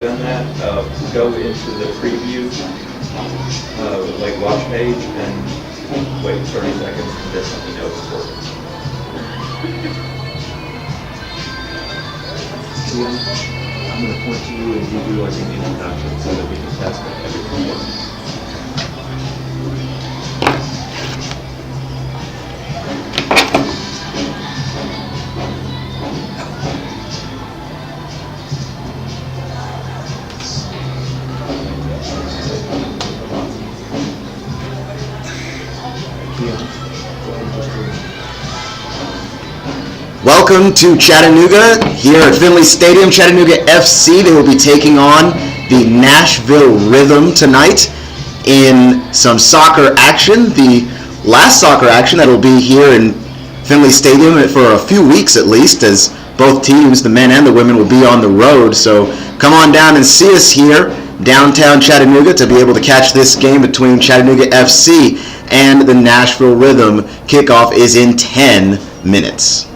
done that, go into the preview, like watch page, and wait 30 seconds, and just let me know if it's working. I'm going to point to you and give you like an introduction so that we can test that everything works. Welcome to Chattanooga here at Finley Stadium. Chattanooga FC, they will be taking on the Nashville Rhythm tonight in some soccer action. The last soccer action that will be here in Finley Stadium for a few weeks at least, as both teams, the men and the women, will be on the road. So come on down and see us here downtown Chattanooga to be able to catch this game between Chattanooga FC and the Nashville Rhythm. Kickoff is in 10 minutes.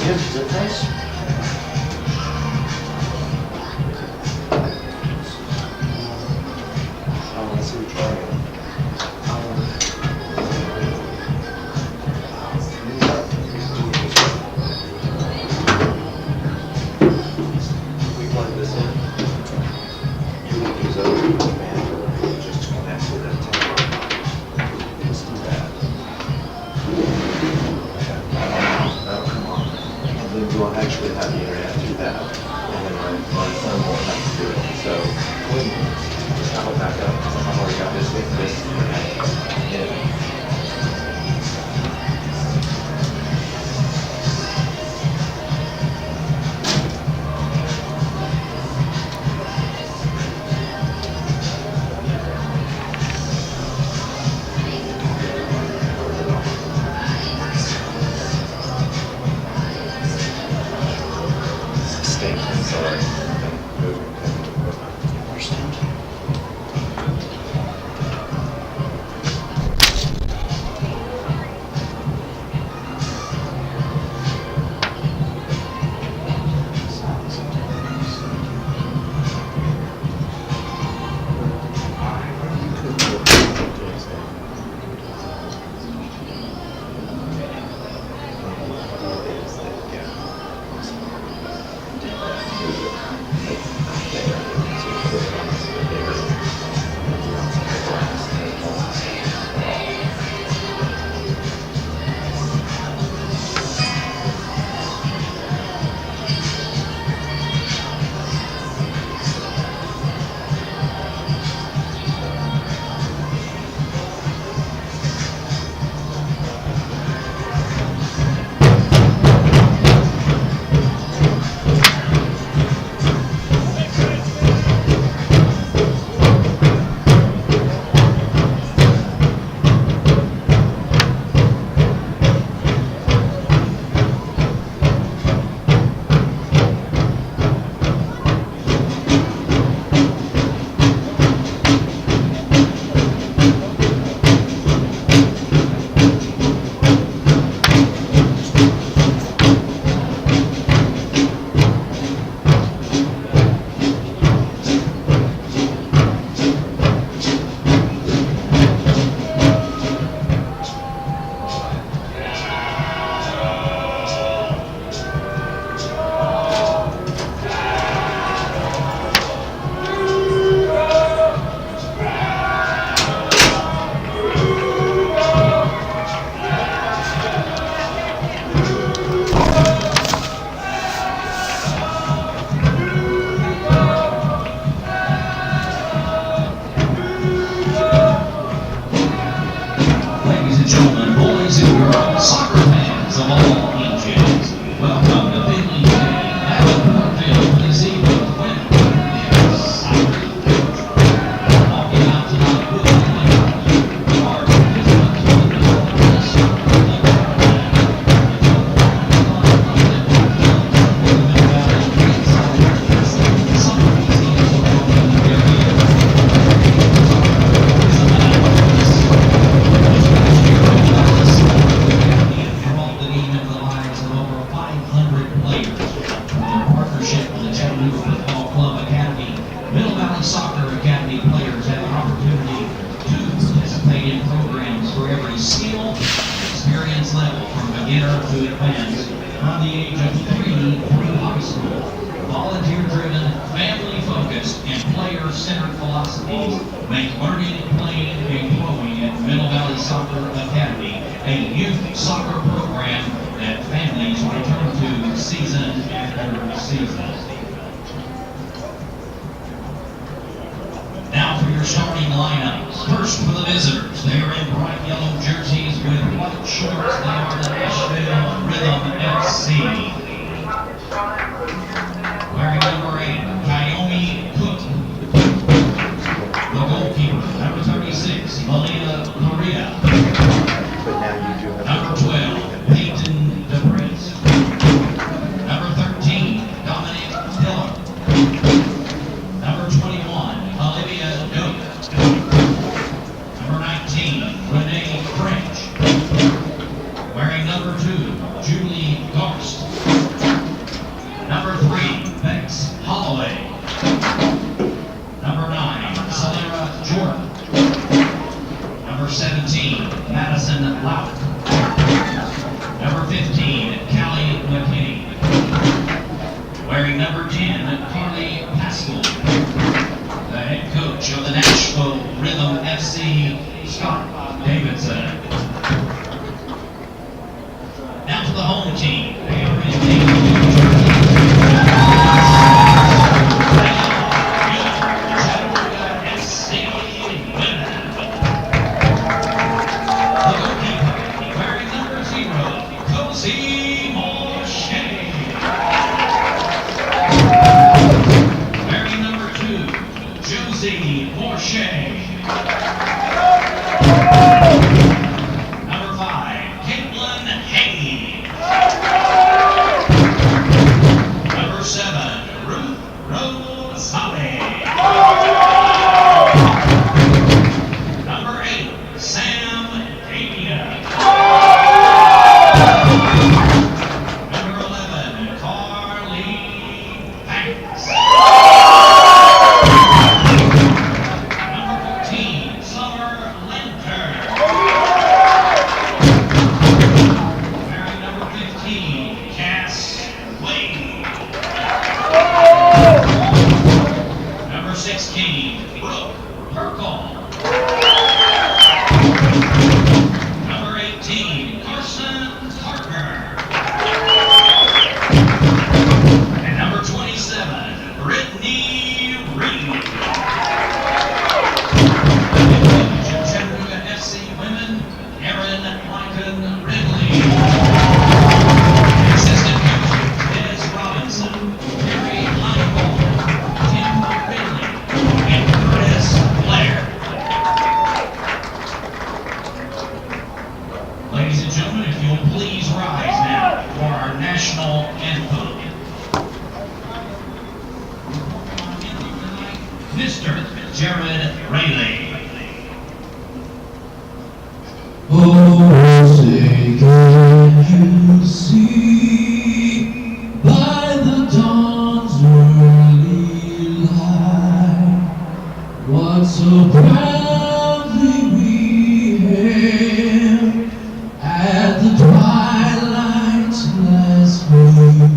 Here's the place. Oh, let's see what you're doing. We plug this in. You can use those manually, just to connect to that tower. Let's do that. That'll come on. And then we'll actually have the internet through that. And then my son won't have to do it. So, just have it back up. I've already got this in. Stay inside. Ladies and gentlemen, boys and girls, soccer fans of all ages, welcome to Finley Day at Brookfield this evening when soccer walking out tonight with the players. Our participants will be on the soccer enrolled in the lives of over 500 players. With their partnership with the Chattanooga Football Club Academy, Middle Valley Soccer Academy players have an opportunity to participate in programs for every skill and experience level, from beginner to advanced, from the age of 3 through high school. Volunteer-driven, family-focused, and player-centered philosophies make learning, playing, and growing at Middle Valley Soccer Academy a youth soccer program that families return to season after season. Now for your starting lineups. First for the visitors. They are in bright yellow jerseys with white shorts. They are the Nashville Rhythm FC. Wearing number 8, Kayomi Cook. The goalkeeper, number 36, Melina Correa. But now you do have Number 12, Peyton DePriest. Number 13, Dominic Diller. Number 21, Olivia Doak. Number 19, Renee Loud. Number 15, Callie McKinney. Wearing number 10, Carly Pascal. The head coach of the Nashville Rhythm FC, Scott Davidson. Now to the home team. They are in Chattanooga FC women. The goalkeeper, wearing number 0, Cozy Morshey. Wearing number 2, Josie Morshey. Number 5, Caitlin Hay. Number 7, Ruth Rosale. Number 8, Sam Davia. Number 11, Carly Banks. Number 14, Summer Lenter. Wearing number 15, Cass Wade. Number 16, Brooke Perkle. Number 18, Carson Parker. And number 27, Brittany Reed. The coach of Chattanooga FC women, Erin Lycan Ridley. Assistant coaches, Des Robinson, Terry Linebaugh, Tim Ridley, and Chris Blair. Ladies and gentlemen, if you'll please rise now for our national anthem. Mr. Jared Rayleigh. Oh, say can you see by the dawn's early light what so proudly we hailed at the twilight's last gleaming,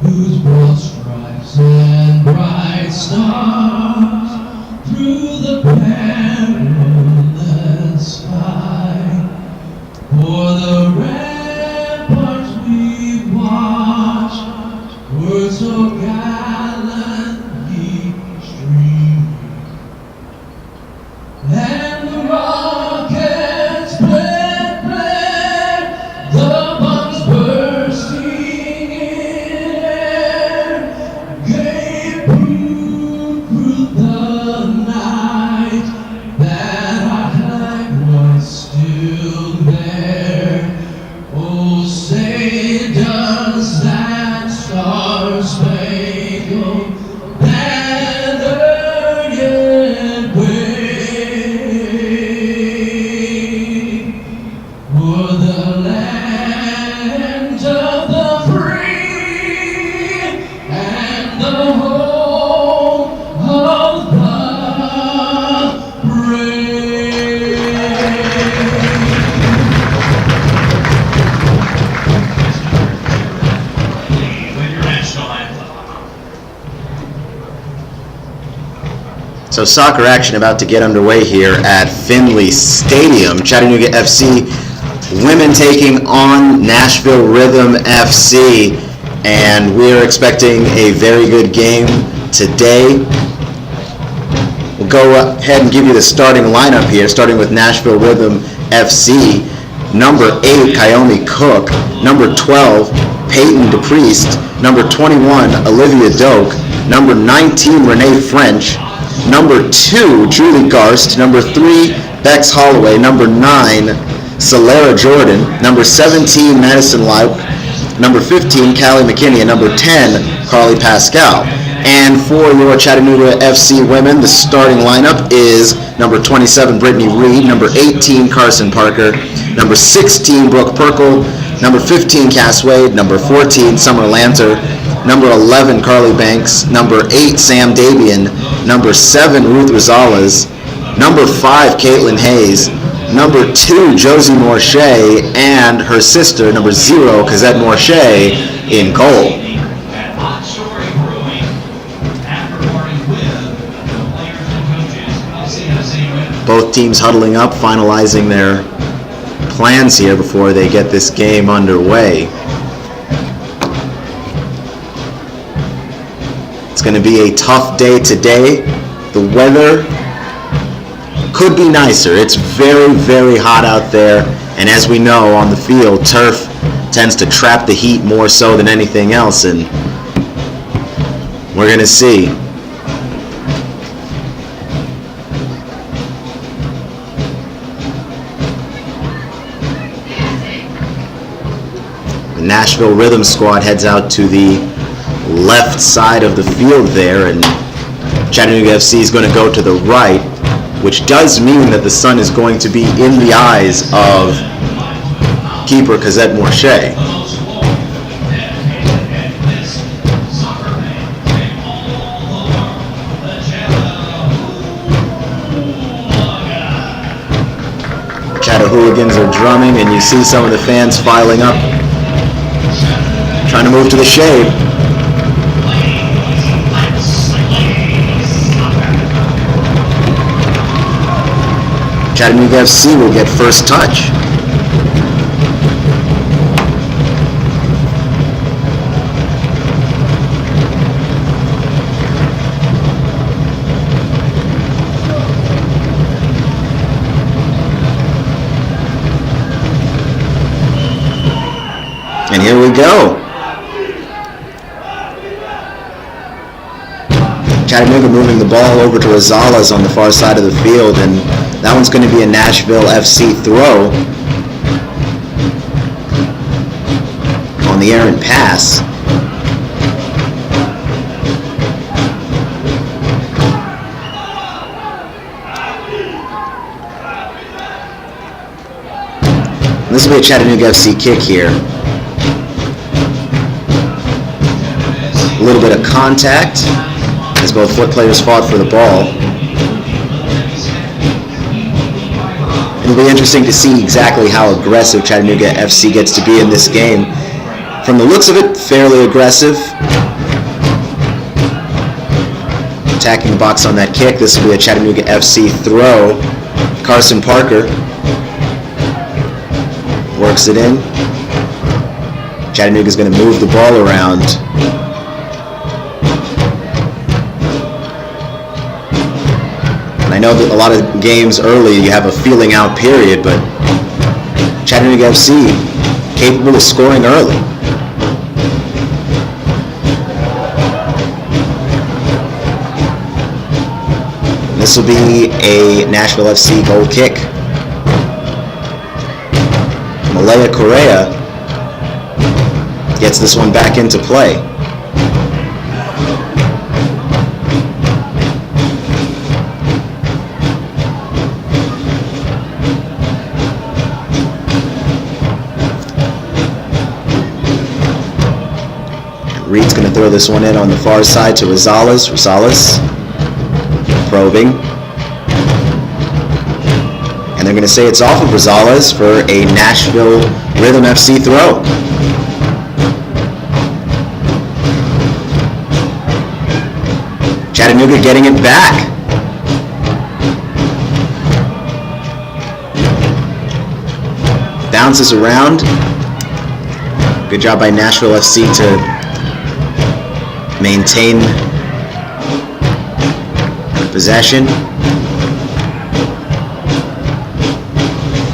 whose broad stripes and bright stars through the perilous fight for the ramparts we watched were so gallantly streaming, and the rockets bled, the bombs bursting in air gave proof through the night that our flag was still there. Oh, say does that star-spangled banner yet wave for the land of the free and the home of the brave. With your national anthem. So soccer action about to get underway here at Finley Stadium. Chattanooga FC women taking on Nashville Rhythm FC, and we're expecting a very good game today. We'll go ahead and give you the starting lineup here, starting with Nashville Rhythm FC. Number 8, Kaomi Cook. Number 12, Peyton DePriest. Number 21, Olivia Doak. Number 19, Renee French. Number 2, Julie Garst. Number 3, Bex Holloway. Number 9, Solara Jordan. Number 17, Madison Lauk. Number 15, Callie McKinney. And number 10, Carly Pascal. And for your Chattanooga FC women, the starting lineup is number 27, Brittany Reed. Number 18, Carson Parker. Number 16, Brooke Perkle. Number 15, Cass Wade. Number 14, Summer Lanter. Number 11, Carly Banks. Number 8, Sam Davian. Number 7, Ruth Rosales. Number 5, Caitlin Hayes. number 2, Josie Morche, and her sister, number 0, Cosette Morche, in goal. At Hot Story Brewing, after party with the players and coaches of CSC River. Both teams huddling up, finalizing their plans here before they get this game underway. It's going to be a tough day today. The weather could be nicer. It's very, very hot out there, and as we know, on the field, turf tends to trap the heat more so than anything else, and we're going to see. The Nashville Rhythm Squad heads out to the left side of the field there, and Chattanooga FC is going to go to the right, which does mean that the sun is going to be in the eyes of keeper Cosette Morche. Chattahooligans are drumming, and you see some of the fans filing up, trying to move to the shade. Chattanooga FC will get first touch. And here we go. Chattanooga moving the ball over to Rosales on the far side of the field, and that one's going to be a Nashville FC throw on the errant pass. This will be a Chattanooga FC kick here. A little bit of contact as both foot players fought for the ball. It'll be interesting to see exactly how aggressive Chattanooga FC gets to be in this game. From the looks of it, fairly aggressive. Attacking the box on that kick. This will be a Chattanooga FC throw. Carson Parker works it in. Chattanooga's going to move the ball around. I know that a lot of games early you have a feeling out period, but Chattanooga FC capable of scoring early. This will be a Nashville FC goal kick. Malaya Correa gets this one back into play. Reed's going to throw this one in on the far side to Rosales. Rosales probing. And they're going to say it's off of Rosales for a Nashville Rhythm FC throw. Chattanooga getting it back. Bounces around. Good job by Nashville FC to maintain possession.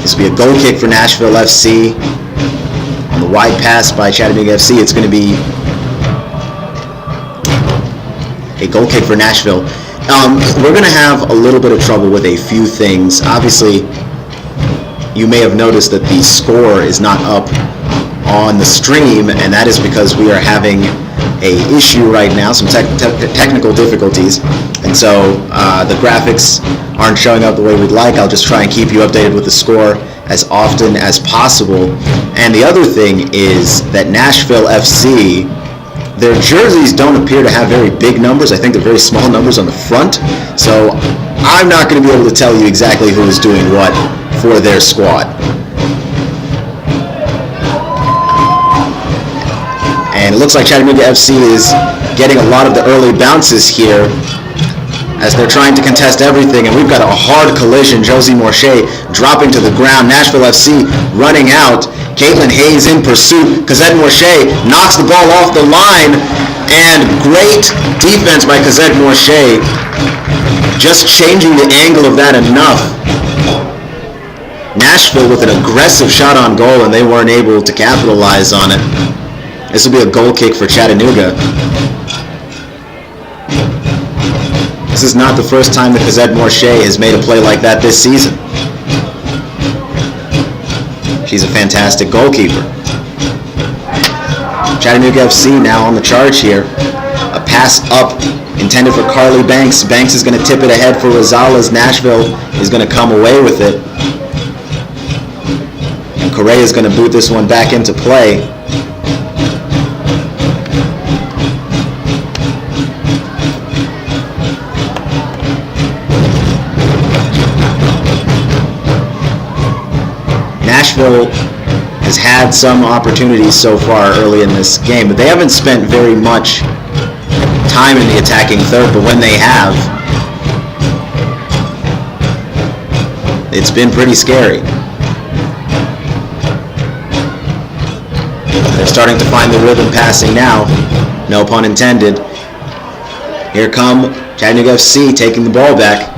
This will be a goal kick for Nashville FC. On the wide pass by Chattanooga FC, it's going to be a goal kick for Nashville. We're going to have a little bit of trouble with a few things. Obviously, you may have noticed that the score is not up on the stream, and that is because we are having a issue right now, some technical difficulties, and so the graphics aren't showing up the way we'd like. I'll just try and keep you updated with the score as often as possible. And the other thing is that Nashville FC, their jerseys don't appear to have very big numbers. I think they're very small numbers on the front, so I'm not going to be able to tell you exactly who is doing what for their squad. And it looks like Chattanooga FC is getting a lot of the early bounces here as they're trying to contest everything. And we've got a hard collision. Josie Morche dropping to the ground. Nashville FC running out. Caitlin Hayes in pursuit. Cosette Morche knocks the ball off the line. And great defense by Cosette Morche. Just changing the angle of that enough. Nashville with an aggressive shot on goal, and they weren't able to capitalize on it. This will be a goal kick for Chattanooga. This is not the first time that Cosette Morche has made a play like that this season. She's a fantastic goalkeeper. Chattanooga FC now on the charge here. A pass up intended for Carly Banks. Banks is going to tip it ahead for Rosales. Nashville is going to come away with it. And Correa is going to boot this one back into play. Nashville has had some opportunities so far early in this game, but they haven't spent very much time in the attacking third, but when they have, it's been pretty scary. They're starting to find the rhythm passing now, no pun intended. Here come Chattanooga FC taking the ball back.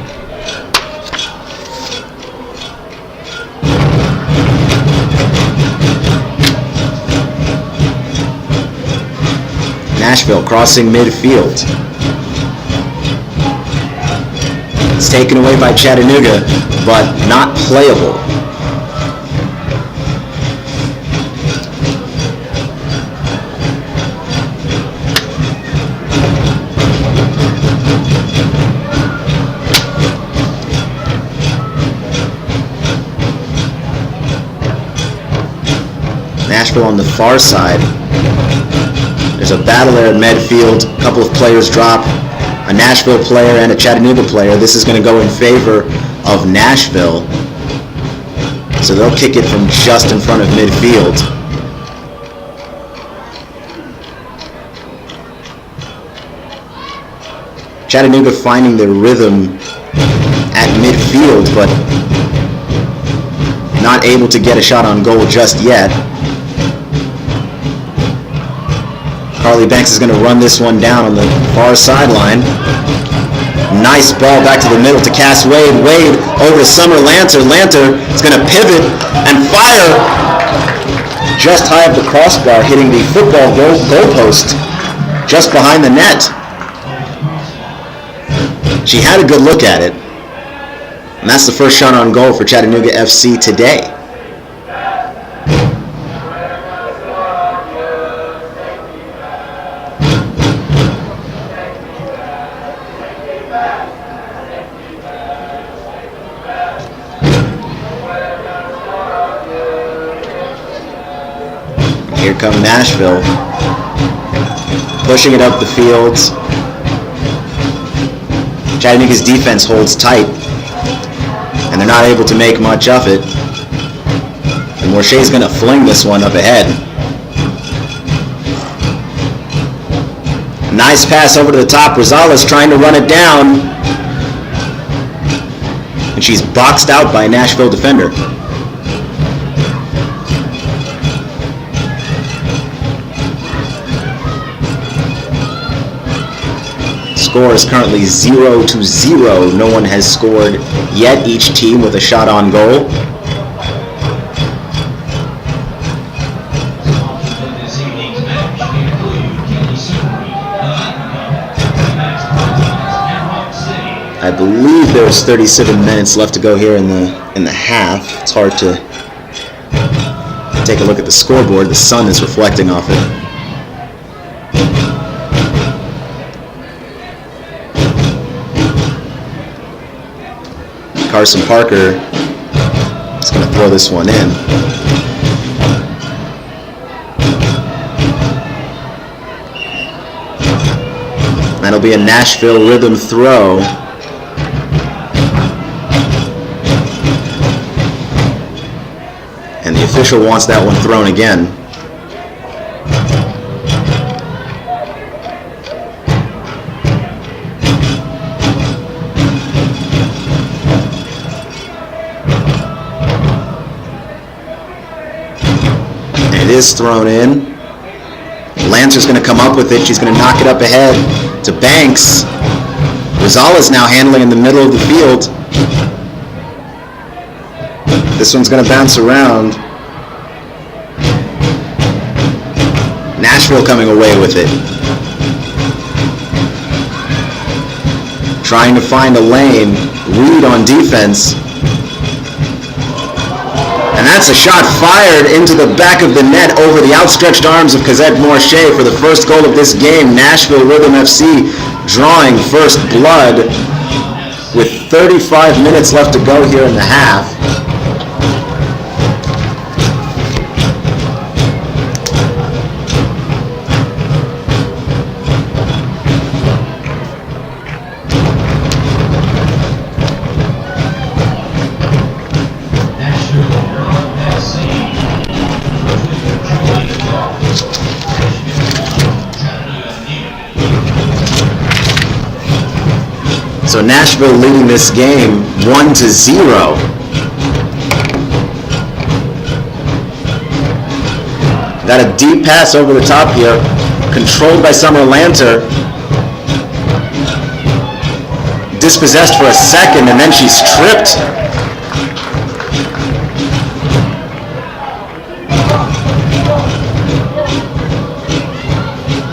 Nashville crossing midfield. It's taken away by Chattanooga, but not playable. Nashville on the far side. There's a battle there at midfield. A couple of players drop. A Nashville player and a Chattanooga player. This is going to go in favor of Nashville. So they'll kick it from just in front of midfield. Chattanooga finding their rhythm at midfield, but not able to get a shot on goal just yet. Carly Banks is going to run this one down on the far sideline. Nice ball back to the middle to Cass Wade. Wade over to Summer Lanter. Lanter is going to pivot and fire just high of the crossbar, hitting the football goalpost just behind the net. She had a good look at it. And that's the first shot on goal for Chattanooga FC today. Here come Nashville, pushing it up the field. Chattanooga's defense holds tight, and they're not able to make much of it. And Morche's going to fling this one up ahead. Nice pass over to the top. Rosales trying to run it down, and she's boxed out by a Nashville defender. Score is currently 0-0. No one has scored yet, each team with a shot on goal. I believe there's 37 minutes left to go here in the half. It's hard to take a look at the scoreboard. The sun is reflecting off it. Carson Parker is going to throw this one in. That'll be a Nashville rhythm throw. And the official wants that one thrown again. And it is thrown in. Lancer's going to come up with it. She's going to knock it up ahead to Banks. Rosales now handling in the middle of the field. This one's going to bounce around. Nashville coming away with it. Trying to find a lane. Reed on defense. And that's a shot fired into the back of the net over the outstretched arms of Cosette Morche for the first goal of this game. Nashville Rhythm FC drawing first blood with 35 minutes left to go here in the half. So Nashville leading this game 1-0. Got a deep pass over the top here, controlled by Summer Lanter. Dispossessed for a second, and then she's tripped.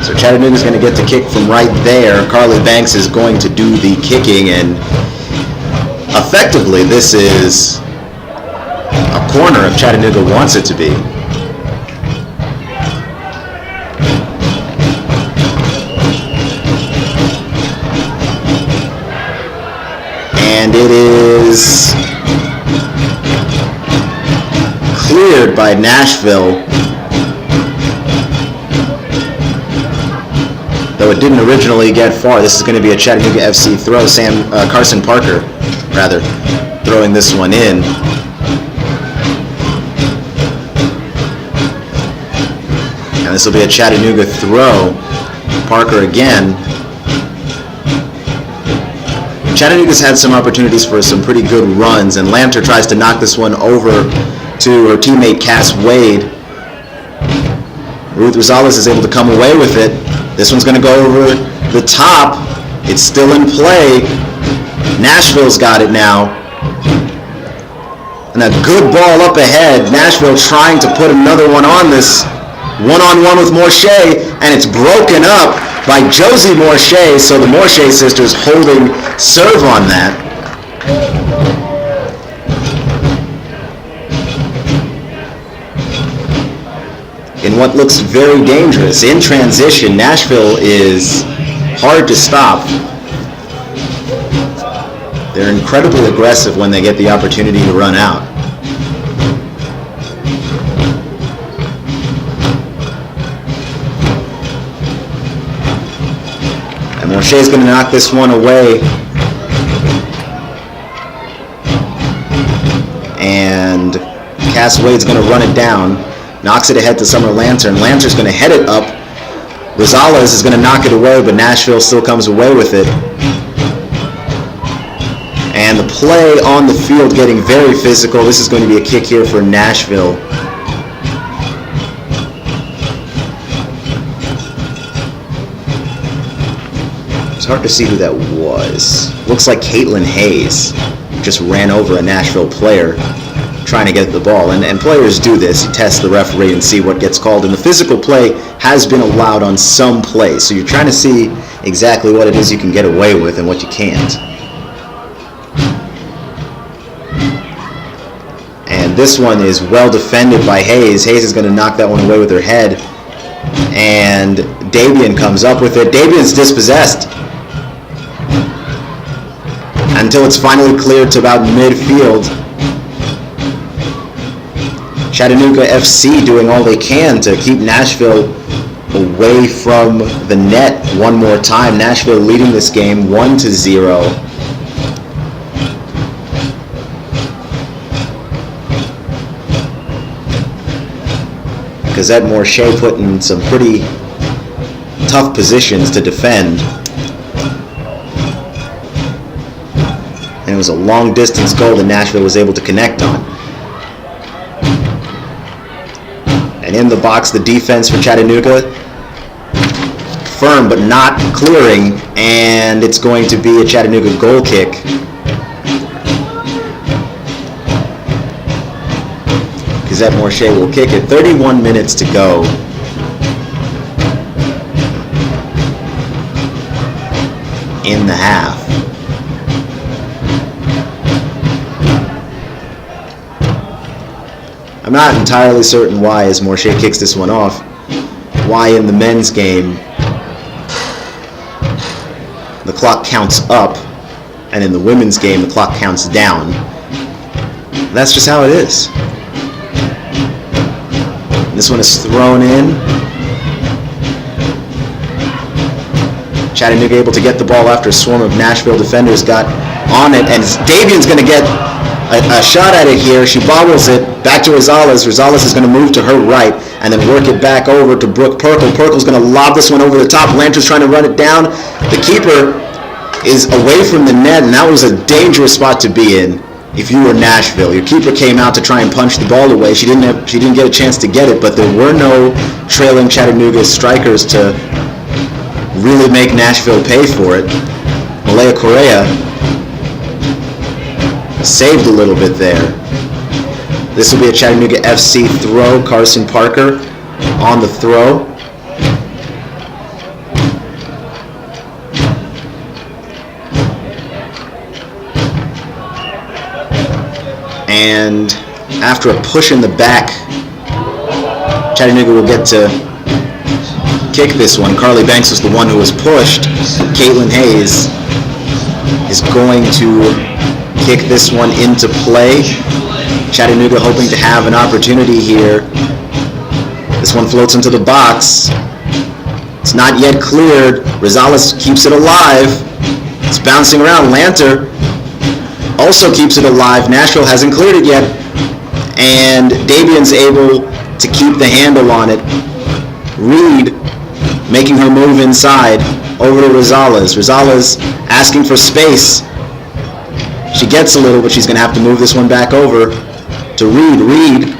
So Chattanooga's going to get the kick from right there. Carly Banks is going to do the kicking, and effectively this is a corner if Chattanooga wants it to be. And it is cleared by Nashville. Though it didn't originally get far. This is going to be a Chattanooga FC throw. Carson Parker, rather, throwing this one in. And this will be a Chattanooga throw. Parker again. Chattanooga's had some opportunities for some pretty good runs, and Lanter tries to knock this one over to her teammate Cass Wade. Ruth Rosales is able to come away with it. This one's going to go over the top. It's still in play. Nashville's got it now. And a good ball up ahead. Nashville trying to put another one on this. One-on-one with Morche, and it's broken up by Josie Morche, so the Morche sisters holding serve on that. In what looks very dangerous. In transition, Nashville is hard to stop. They're incredibly aggressive when they get the opportunity to run out. And Morche's going to knock this one away. And Cass Wade's going to run it down. Knocks it ahead to Summer Lanter, and Lanter's going to head it up. Rosales is going to knock it away, but Nashville still comes away with it. And the play on the field getting very physical. This is going to be a kick here for Nashville. It's hard to see who that was. Looks like Caitlin Hayes just ran over a Nashville player trying to get the ball, and players do this. You test the referee and see what gets called, and the physical play has been allowed on some plays, so you're trying to see exactly what it is you can get away with and what you can't. And this one is well defended by Hayes. Hayes is going to knock that one away with her head, and Dabian comes up with it. Dabian's dispossessed until it's finally cleared to about midfield. Chattanooga FC doing all they can to keep Nashville away from the net one more time. Nashville leading this game 1-0. Cosette Morche put in some pretty tough positions to defend. And it was a long distance goal that Nashville was able to connect on. And in the box, the defense for Chattanooga, firm but not clearing, and it's going to be a Chattanooga goal kick. Cosette Morche will kick it. 31 minutes to go. In the half. I'm not entirely certain why, as Morche kicks this one off, why in the men's game the clock counts up, and in the women's game the clock counts down. That's just how it is. This one is thrown in. Chattanooga able to get the ball after a swarm of Nashville defenders got on it, and Davian's going to get a shot at it here. She bobbles it back to Rosales. Rosales is going to move to her right and then work it back over to Brooke Perkle. Perkle's going to lob this one over the top. Lanter's trying to run it down. The keeper is away from the net, and that was a dangerous spot to be in. If you were Nashville, your keeper came out to try and punch the ball away. She didn't get a chance to get it, but there were no trailing Chattanooga strikers to really make Nashville pay for it. Malaya Correa saved a little bit there. This will be a Chattanooga FC throw. Carson Parker on the throw. And after a push in the back, Chattanooga will get to kick this one. Carly Banks was the one who was pushed. Caitlin Hayes is going to kick this one into play. Chattanooga hoping to have an opportunity here. This one floats into the box. It's not yet cleared. Rosales keeps it alive. It's bouncing around. Lanter also keeps it alive. Nashville hasn't cleared it yet. And Davian's able to keep the handle on it. Reed making her move inside over to Rosales. Rosales asking for space. She gets a little, but she's going to have to move this one back over to Reed. Reed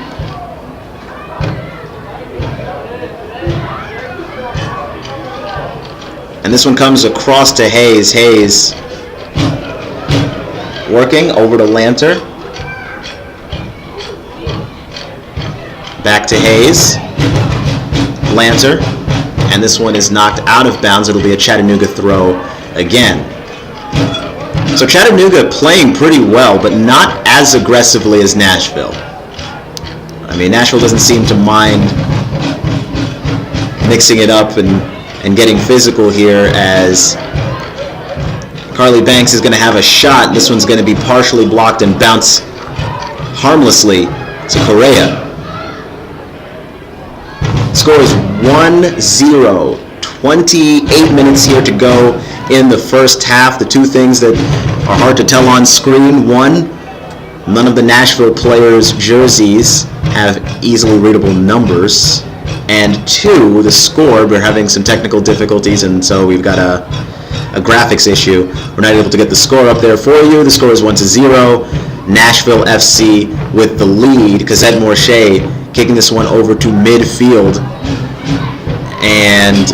and this one comes across to Hayes. Hayes working over to Lanter. Back to Hayes. Lanter. And this one is knocked out of bounds. It'll be a Chattanooga throw again. So Chattanooga playing pretty well, but not as aggressively as Nashville. I mean, Nashville doesn't seem to mind mixing it up and getting physical here, as Carly Banks is going to have a shot. This one's going to be partially blocked and bounce harmlessly to Correa. Score is 1-0. 28 minutes here to go in the first half. The two things that are hard to tell on screen: one, none of the Nashville players' jerseys have easily readable numbers, and two, the score. We're having some technical difficulties, and so we've got a graphics issue. We're not able to get the score up there for you. The score is 1-0. Nashville FC with the lead. Cosette Morche kicking this one over to midfield, and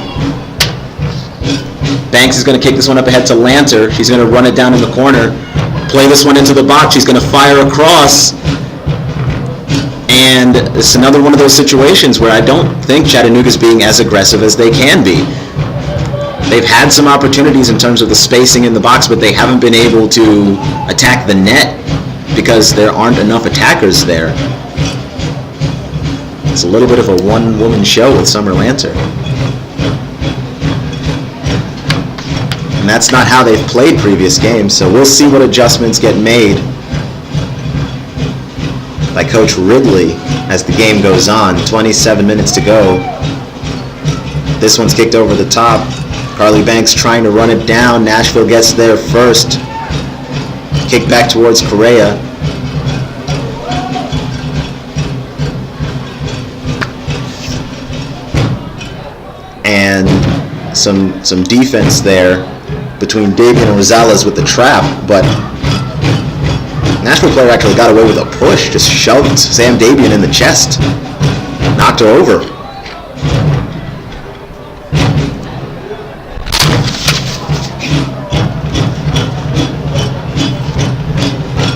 Banks is going to kick this one up ahead to Lanter. She's going to run it down in the corner, play this one into the box. She's going to fire across, and it's another one of those situations where I don't think Chattanooga's being as aggressive as they can be. They've had some opportunities in terms of the spacing in the box, but they haven't been able to attack the net because there aren't enough attackers there. It's a little bit of a one-woman show with Summer Lanter. And that's not how they've played previous games, so we'll see what adjustments get made by Coach Ridley as the game goes on. 27 minutes to go. This one's kicked over the top. Carly Banks trying to run it down. Nashville gets there first. Kick back towards Correa. some defense there between Davian and Rosales with the trap, but Nashville player actually got away with a push, just shoved Sam Davian in the chest, knocked her over.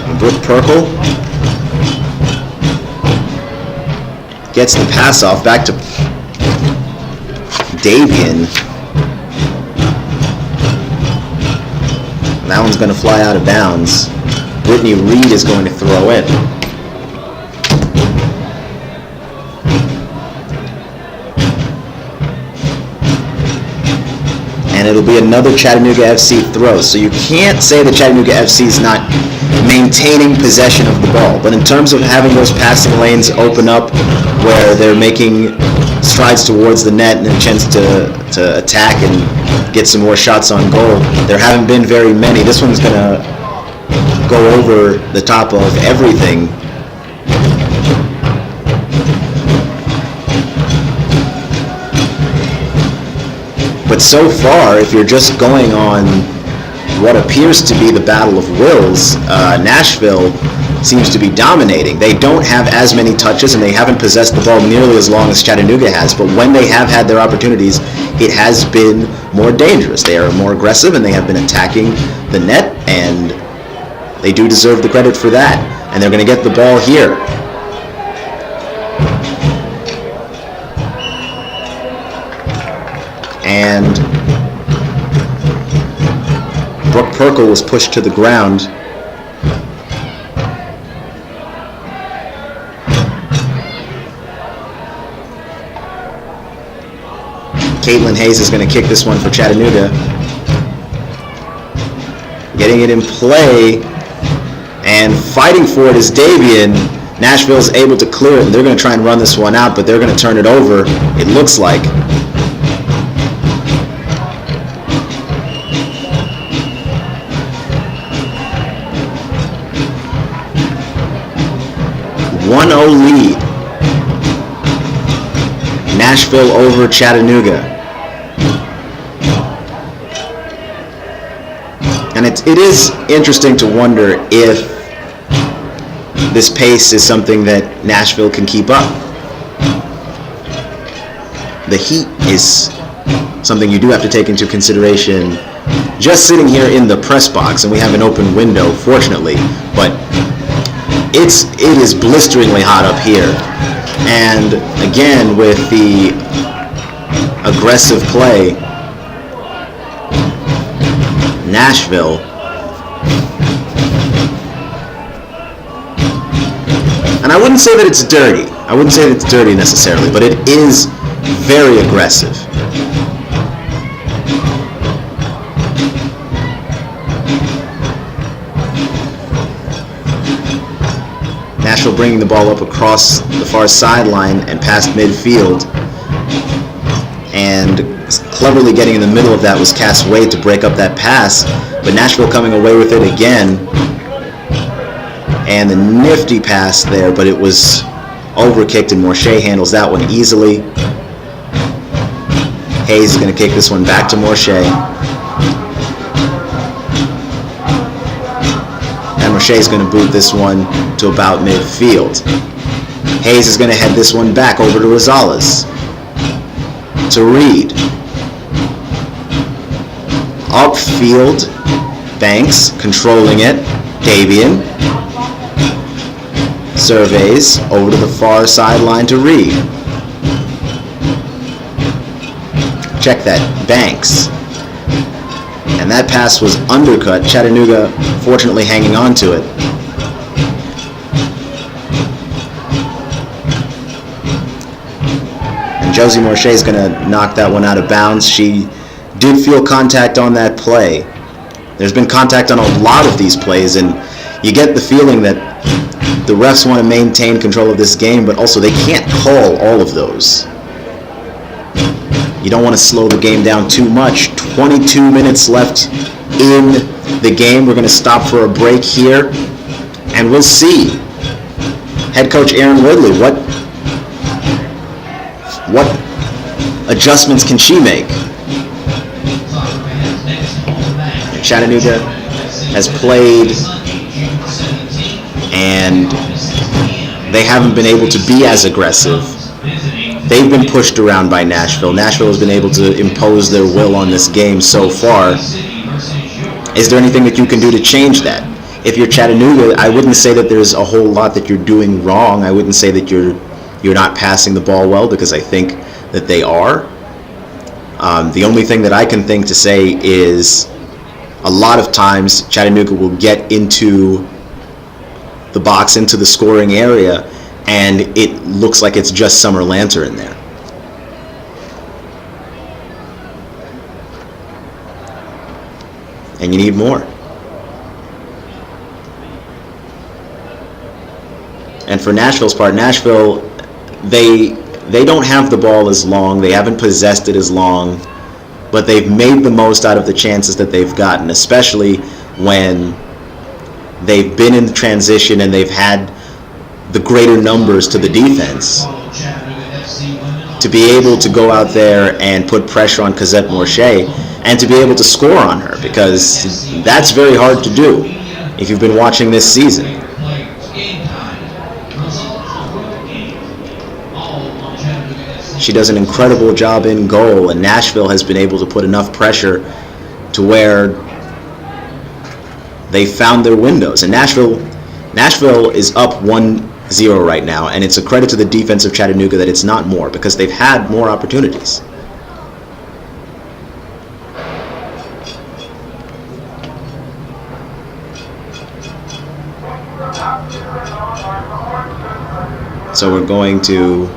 And Brooke Perkle gets the pass off back to Davian. That one's going to fly out of bounds. Brittany Reed is going to throw it. And it'll be another Chattanooga FC throw. So you can't say that Chattanooga FC is not maintaining possession of the ball. But in terms of having those passing lanes open up where they're making strides towards the net and a chance to attack and get some more shots on goal, there haven't been very many. This one's going to go over the top of everything. But so far, if you're just going on what appears to be the battle of wills, Nashville seems to be dominating. They don't have as many touches and they haven't possessed the ball nearly as long as Chattanooga has, but when they have had their opportunities, it has been more dangerous. They are more aggressive and they have been attacking the net, and they do deserve the credit for that. And they're going to get the ball here. And Brooke Perkle was pushed to the ground. Caitlin Hayes is going to kick this one for Chattanooga. Getting it in play and fighting for it is Davian. Nashville's able to clear it, and they're going to try and run this one out, but they're going to turn it over, it looks like. Lead. Nashville over Chattanooga. And it is interesting to wonder if this pace is something that Nashville can keep up. The heat is something you do have to take into consideration. Just sitting here in the press box, and we have an open window, fortunately, but it is blisteringly hot up here. And again, with the aggressive play, Nashville and I wouldn't say that it's dirty. I wouldn't say that it's dirty necessarily, but it is very aggressive. Nashville bringing the ball up across the far sideline and past midfield, and cleverly getting in the middle of that was Cass Wade to break up that pass, but Nashville coming away with it again, and the nifty pass there, but it was overkicked, and Morshea handles that one easily. Hayes is going to kick this one back to Morshea. Morshea is going to boot this one to about midfield. Hayes is going to head this one back over to Rosales. To Reed. Upfield. Banks controlling it. Davian. Surveys over to the far sideline to Reed. Check that. Banks. And that pass was undercut. Chattanooga fortunately hanging on to it. And Josie Morshea is going to knock that one out of bounds. She did feel contact on that play. There's been contact on a lot of these plays, and you get the feeling that the refs want to maintain control of this game, but also they can't call all of those. You don't want to slow the game down too much. 22 minutes left in the game. We're going to stop for a break here, and we'll see. Head coach Erin Woodley, what adjustments can she make? Chattanooga has played, and they haven't been able to be as aggressive. They've been pushed around by Nashville. Nashville has been able to impose their will on this game so far. Is there anything that you can do to change that? If you're Chattanooga, I wouldn't say that there's a whole lot that you're doing wrong. I wouldn't say that you're not passing the ball well, because I think that they are. The only thing that I can think to say is a lot of times Chattanooga will get into the box, into the scoring area, and it looks like it's just Summer Lanter in there. And you need more. And for Nashville's part, Nashville, they don't have the ball as long, they haven't possessed it as long, but they've made the most out of the chances that they've gotten, especially when they've been in transition and they've had the greater numbers to the defense to be able to go out there and put pressure on Cosette Morche and to be able to score on her, because that's very hard to do if you've been watching this season. She does an incredible job in goal, and Nashville has been able to put enough pressure to where they found their windows. And Nashville is up 1-0 right now, and it's a credit to the defense of Chattanooga that it's not more, because they've had more opportunities. So we're going to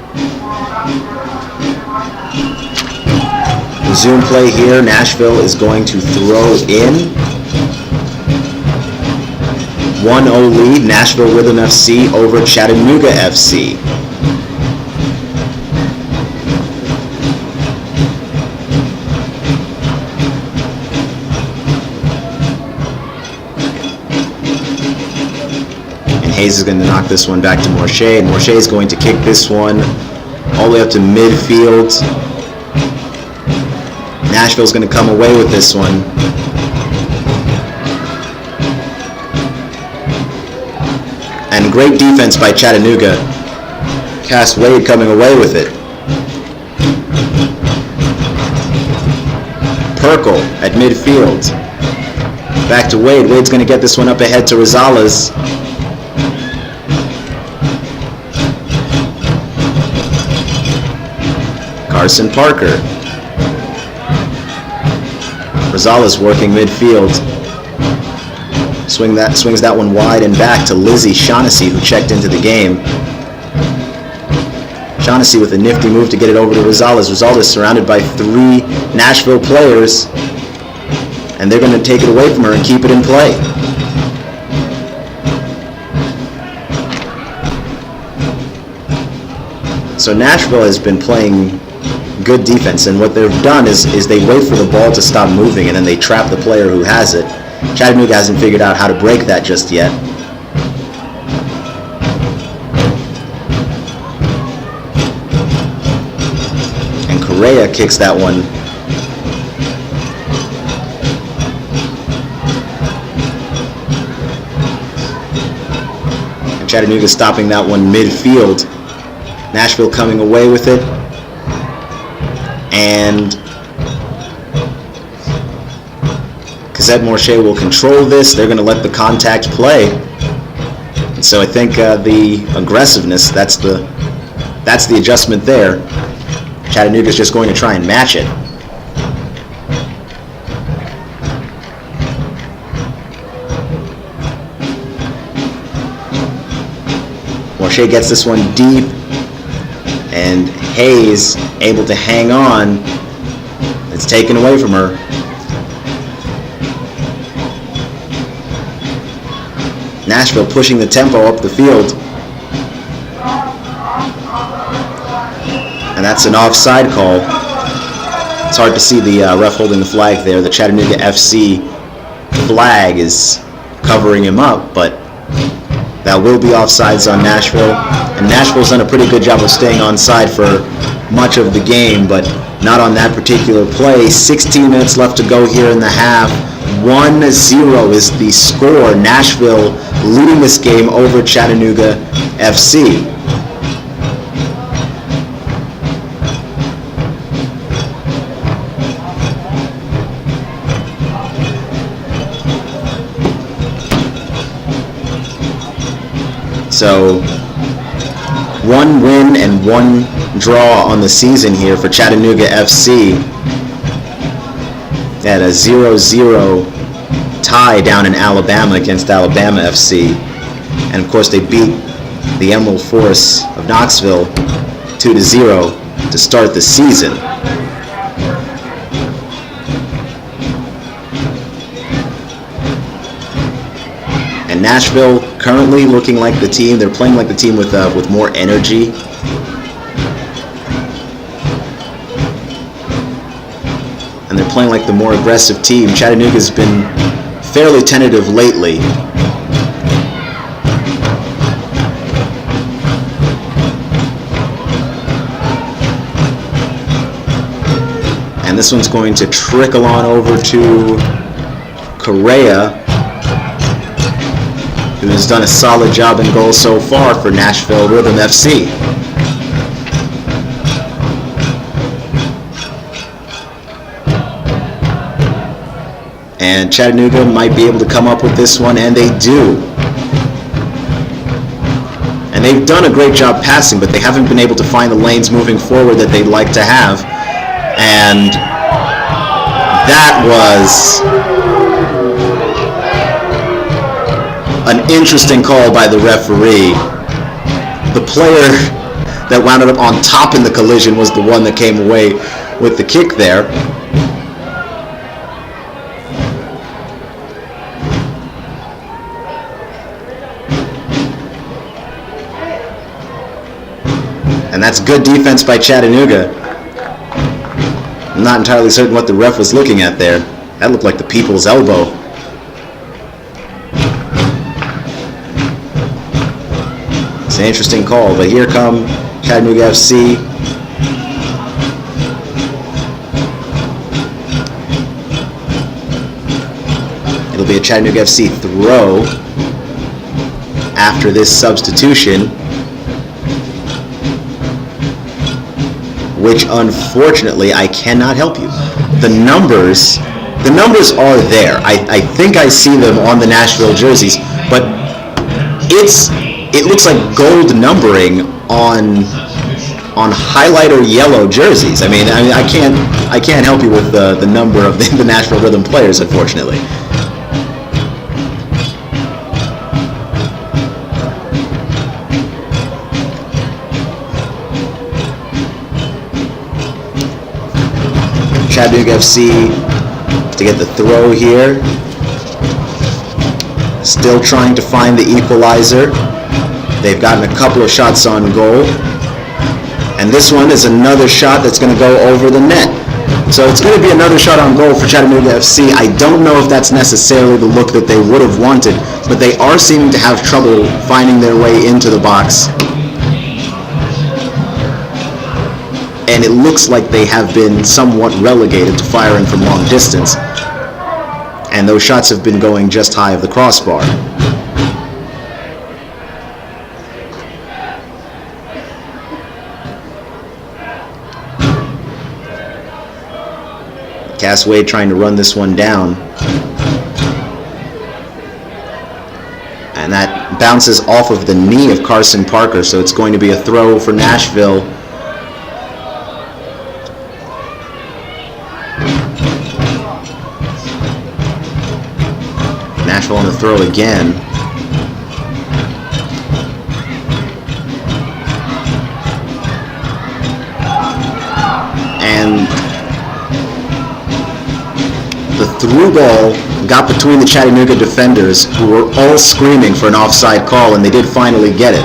resume play here. Nashville is going to throw in. 1-0 lead, Nashville Rhythm FC over Chattanooga FC. And Hayes is going to knock this one back to Morche, and Morche is going to kick this one all the way up to midfield. Nashville's going to come away with this one. And great defense by Chattanooga. Cass Wade coming away with it. Perkle at midfield. Back to Wade. Wade's going to get this one up ahead to Rosales. Carson Parker. Rosales working midfield. Swings that one wide and back to Lizzie Shaughnessy, who checked into the game. Shaughnessy with a nifty move to get it over to Rosales. Rosales surrounded by 3 Nashville players, and they're going to take it away from her and keep it in play. So Nashville has been playing good defense, and what they've done is they wait for the ball to stop moving, and then they trap the player who has it. Chattanooga hasn't figured out how to break that just yet. And Correa kicks that one. And Chattanooga stopping that one midfield. Nashville coming away with it. And Cosette Morche will control this. They're going to let the contact play. And so I think the aggressiveness, that's the adjustment there. Chattanooga's just going to try and match it. Morche gets this one deep, and Hayes able to hang on. It's taken away from her. Nashville pushing the tempo up the field. And that's an offside call. It's hard to see the ref holding the flag there. The Chattanooga FC flag is covering him up, but that will be offsides on Nashville. And Nashville's done a pretty good job of staying onside for much of the game, but not on that particular play. 16 minutes left to go here in the half. 1-0 is the score. Nashville leading this game over Chattanooga FC. So, 1 win and 1 draw on the season here for Chattanooga FC. At a 0-0 tie down in Alabama against Alabama FC. And of course they beat the Emerald Force of Knoxville 2-0 to start the season. And Nashville currently looking like the team. They're playing like the team with more energy. And they're playing like the more aggressive team. Chattanooga's been fairly tentative lately. And this one's going to trickle on over to Correa, who has done a solid job in goal so far for Nashville Rhythm FC. And Chattanooga might be able to come up with this one, and they do. And they've done a great job passing, but they haven't been able to find the lanes moving forward that they'd like to have. And that was an interesting call by the referee. The player that wound up on top in the collision was the one that came away with the kick there. And that's good defense by Chattanooga. I'm not entirely certain what the ref was looking at there. That looked like the people's elbow. It's an interesting call, but here come Chattanooga FC. It'll be a Chattanooga FC throw after this substitution, which unfortunately I cannot help you. The numbers are there. I think I see them on the Nashville jerseys, but it looks like gold numbering on highlighter yellow jerseys. I mean I can't help you with the number of the Nashville Rhythm players, unfortunately. Chattanooga FC to get the throw here. Still trying to find the equalizer. They've gotten a couple of shots on goal. And this one is another shot that's going to go over the net. So it's going to be another shot on goal for Chattanooga FC. I don't know if that's necessarily the look that they would have wanted, but they are seeming to have trouble finding their way into the box. And it looks like they have been somewhat relegated to firing from long distance. And those shots have been going just high of the crossbar. Caswade trying to run this one down. And that bounces off of the knee of Carson Parker, so it's going to be a throw for Nashville. Nashville on the throw again. And the through ball got between the Chattanooga defenders, who were all screaming for an offside call, and they did finally get it.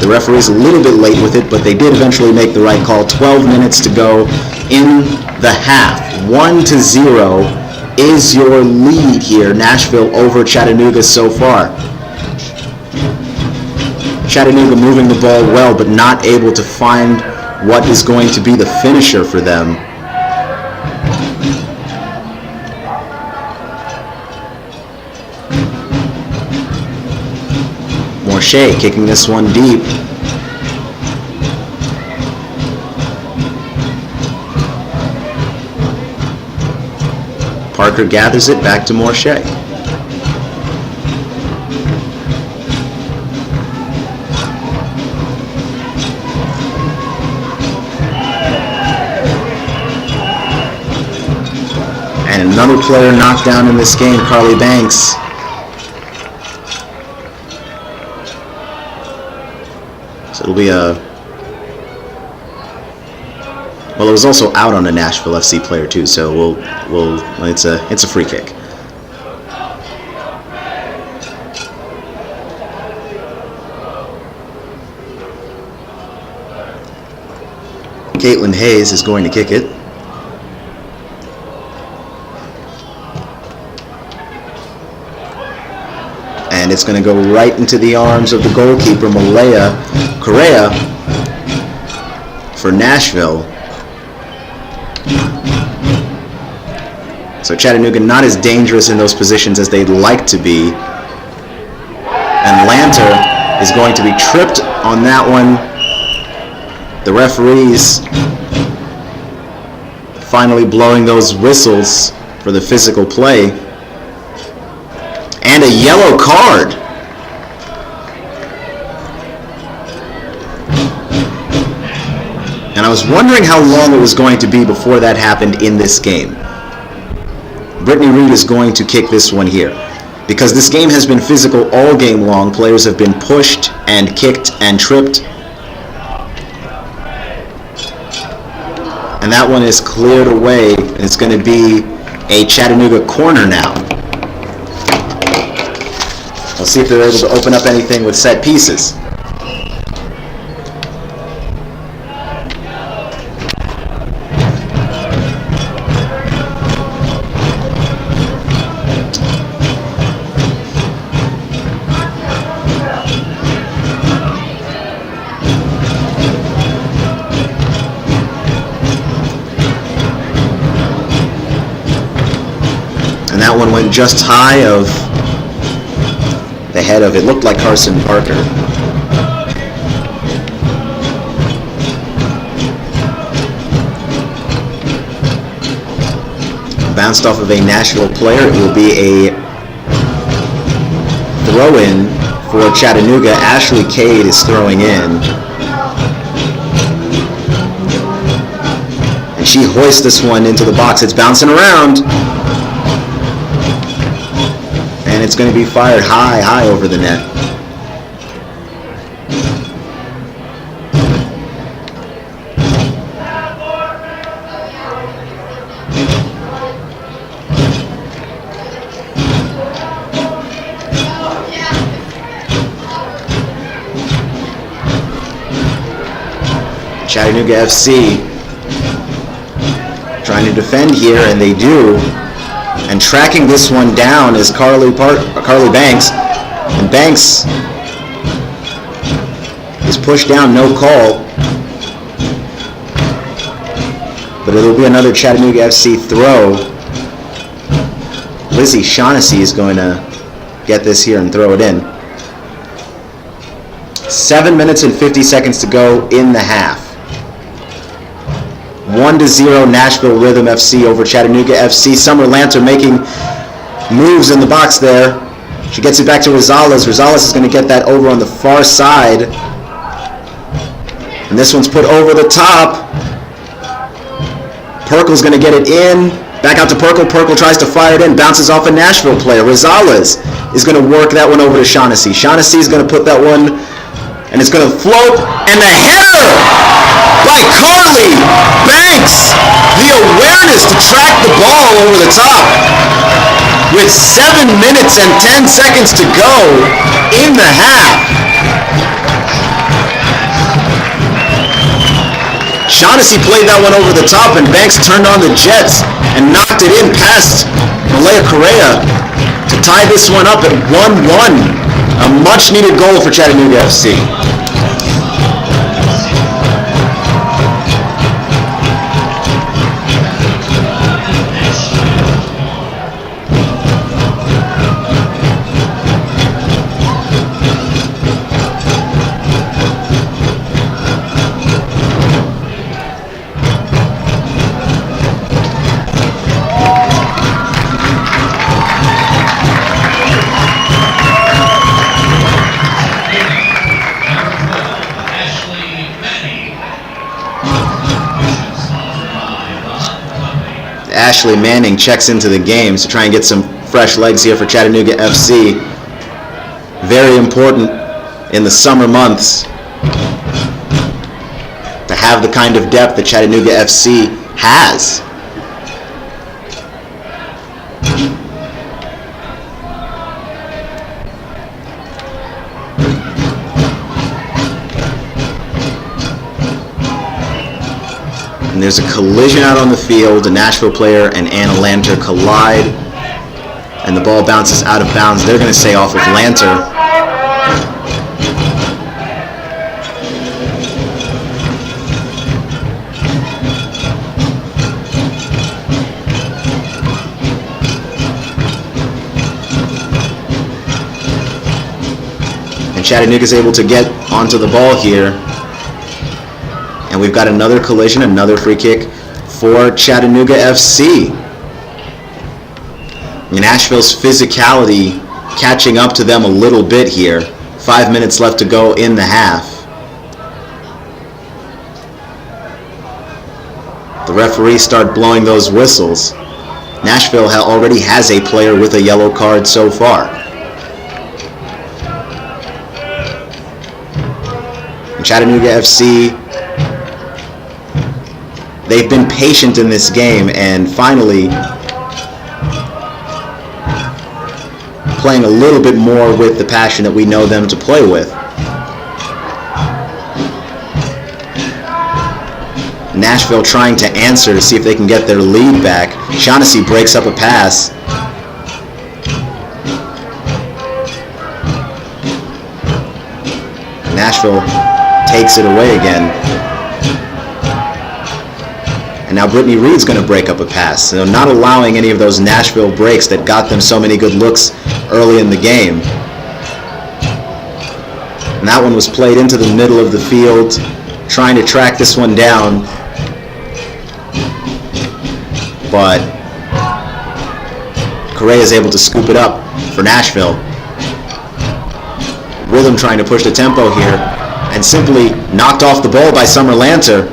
The referee's a little bit late with it, but they did eventually make the right call. 12 minutes to go in the half. 1-0 is your lead here. Nashville over Chattanooga so far. Chattanooga moving the ball well, but not able to find what is going to be the finisher for them. Shea kicking this one deep. Parker gathers it back to Morshea. And another player knocked down in this game, Carly Banks. So it'll be well, it was also out on a Nashville FC player too, so it's a free kick. Caitlin Hayes is going to kick it. And it's going to go right into the arms of the goalkeeper, Malaya Correa, for Nashville. So Chattanooga not as dangerous in those positions as they'd like to be. And Lanter is going to be tripped on that one. The referees finally blowing those whistles for the physical play. And a yellow card. And I was wondering how long it was going to be before that happened in this game. Brittany Reed is going to kick this one here. Because this game has been physical all game long. Players have been pushed and kicked and tripped. And that one is cleared away. And it's going to be a Chattanooga corner now. We'll see if they're able to open up anything with set pieces. And that one went just high of the head of, it looked like Carson Parker. Bounced off of a Nashville player. It will be a throw-in for Chattanooga. Ashley Cade is throwing in. And she hoists this one into the box. It's bouncing around. And it's going to be fired high over the net. Chattanooga FC trying to defend here, and they do. And tracking this one down is Carly Banks. And Banks is pushed down, no call. But it'll be another Chattanooga FC throw. Lizzie Shaughnessy is going to get this here and throw it in. 7 minutes and 50 seconds to go in the half. 1-0 Nashville Rhythm FC over Chattanooga FC. Summer Lanter making moves in the box there. She gets it back to Rosales. Rosales is going to get that over on the far side. And this one's put over the top. Perkle's going to get it in. Back out to Perkle. Perkle tries to fire it in. Bounces off a Nashville player. Rosales is going to work that one over to Shaughnessy. Shaughnessy is going to put that one, and it's going to float. And the header by Carly Banks. The awareness to track the ball over the top. With 7 minutes and 10 seconds to go in the half. Shaughnessy played that one over the top, and Banks turned on the jets and knocked it in past Malaya Correa to tie this one up at 1-1. A much-needed goal for Chattanooga FC. Ashley Manning checks into the game to try and get some fresh legs here for Chattanooga FC. Very important in the summer months to have the kind of depth that Chattanooga FC has. And there's a collision out on the field. A Nashville player and Anna Lanter collide, and the ball bounces out of bounds. They're going to say off of Lanter. And Chattanooga's able to get onto the ball here. And we've got another collision, another free kick for Chattanooga FC. Nashville's physicality catching up to them a little bit here. 5 minutes left to go in the half. The referees start blowing those whistles. Nashville already has a player with a yellow card so far. And Chattanooga FC, they've been patient in this game and finally playing a little bit more with the passion that we know them to play with. Nashville trying to answer to see if they can get their lead back. Shaughnessy breaks up a pass. Nashville takes it away again. And now Brittany Reed's going to break up a pass. So not allowing any of those Nashville breaks that got them so many good looks early in the game. And that one was played into the middle of the field, trying to track this one down. But Correa is able to scoop it up for Nashville. Rhythm trying to push the tempo here, and simply knocked off the ball by Summer Lanter.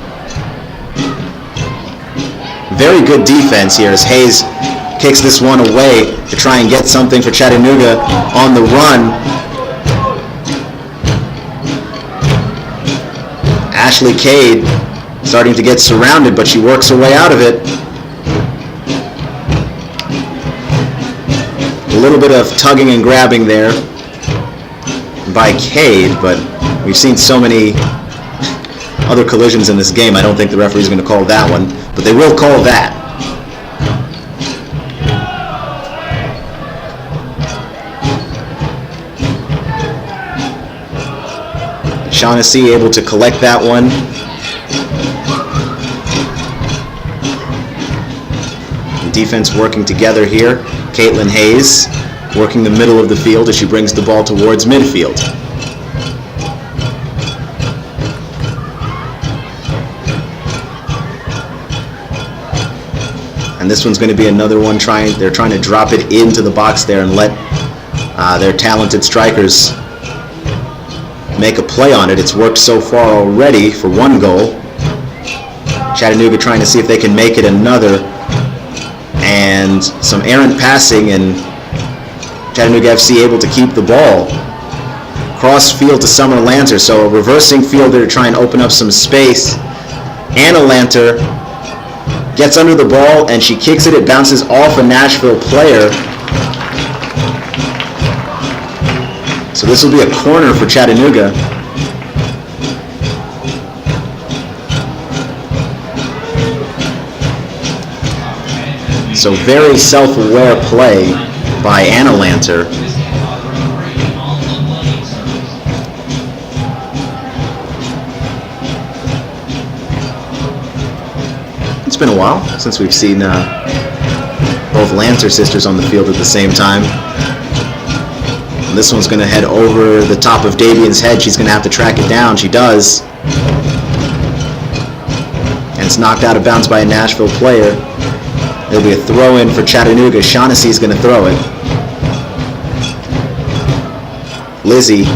Very good defense here as Hayes kicks this one away to try and get something for Chattanooga on the run. Ashley Cade starting to get surrounded, but she works her way out of it. A little bit of tugging and grabbing there by Cade, but we've seen so many other collisions in this game. I don't think the referee's going to call that one, but they will call that. Shaughnessy able to collect that one. The defense working together here. Caitlin Hayes working the middle of the field as she brings the ball towards midfield. And this one's going to be another one they're trying to drop it into the box there and let their talented strikers make a play on it. It's worked so far already for one goal. Chattanooga trying to see if they can make it another. And some errant passing, and Chattanooga FC able to keep the ball. Cross field to Summer Lanter, so a reversing fielder to try and open up some space. Anna Lanter gets under the ball and she kicks it. It bounces off a Nashville player. So this will be a corner for Chattanooga. So very self-aware play by Anna Lanter. It's been a while since we've seen both Lanter sisters on the field at the same time. And this one's going to head over the top of Davian's head. She's going to have to track it down. She does. And it's knocked out of bounds by a Nashville player. There'll be a throw-in for Chattanooga. Shaughnessy's going to throw it. Lizzie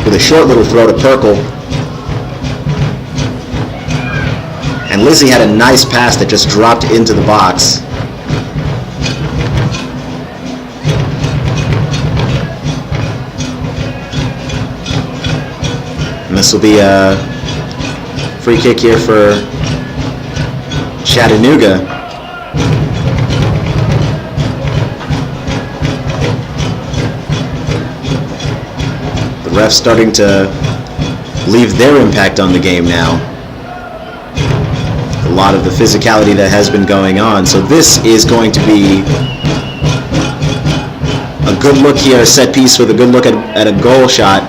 with a short little throw to Perkle. And Lizzie had a nice pass that just dropped into the box. And this will be a free kick here for Chattanooga. The refs starting to leave their impact on the game now. A lot of the physicality that has been going on. So this is going to be a good look here, a set piece with a good look at a goal shot.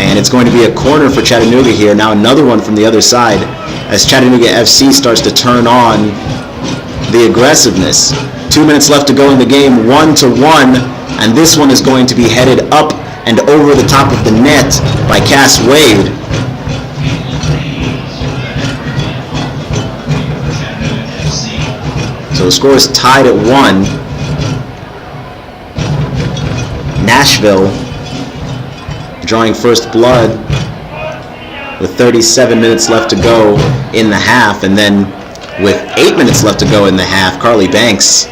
And it's going to be a corner for Chattanooga here. Now another one from the other side as Chattanooga FC starts to turn on the aggressiveness. 2 minutes left to go in the game, 1-1, and this one is going to be headed up and over the top of the net by Cass Wade. So the score is tied at 1. Nashville drawing first blood with 37 minutes left to go in the half, and then with 8 minutes left to go in the half, Carly Banks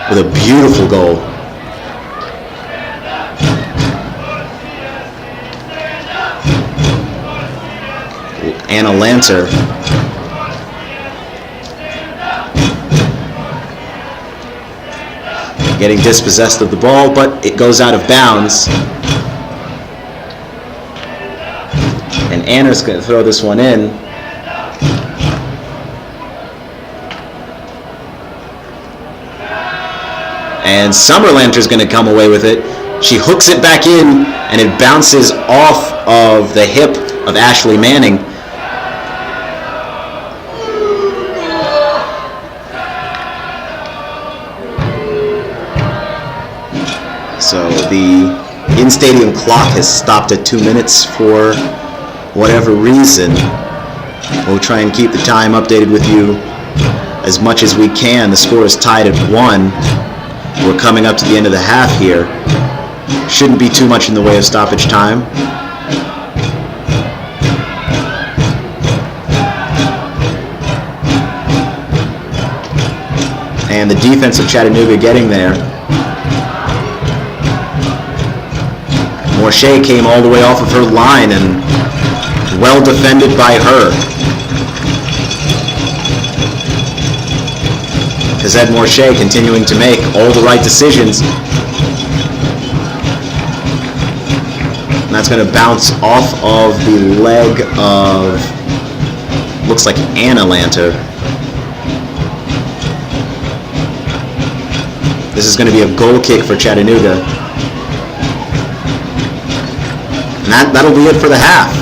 with a beautiful goal. Anna Lanter getting dispossessed of the ball, but it goes out of bounds. And Anna's going to throw this one in. And Summerlanter's going to come away with it. She hooks it back in, and it bounces off of the hip of Ashley Manning. So the in-stadium clock has stopped at 2 minutes for whatever reason. We'll try and keep the time updated with you as much as we can. The score is tied at 1. We're coming up to the end of the half here. Shouldn't be too much in the way of stoppage time. And the defense of Chattanooga getting there. Morshea came all the way off of her line and well defended by her. Cazette Morshea continuing to make all the right decisions. And that's going to bounce off of the leg of, looks like Anna Lanter. This is going to be a goal kick for Chattanooga. And that'll be it for the half.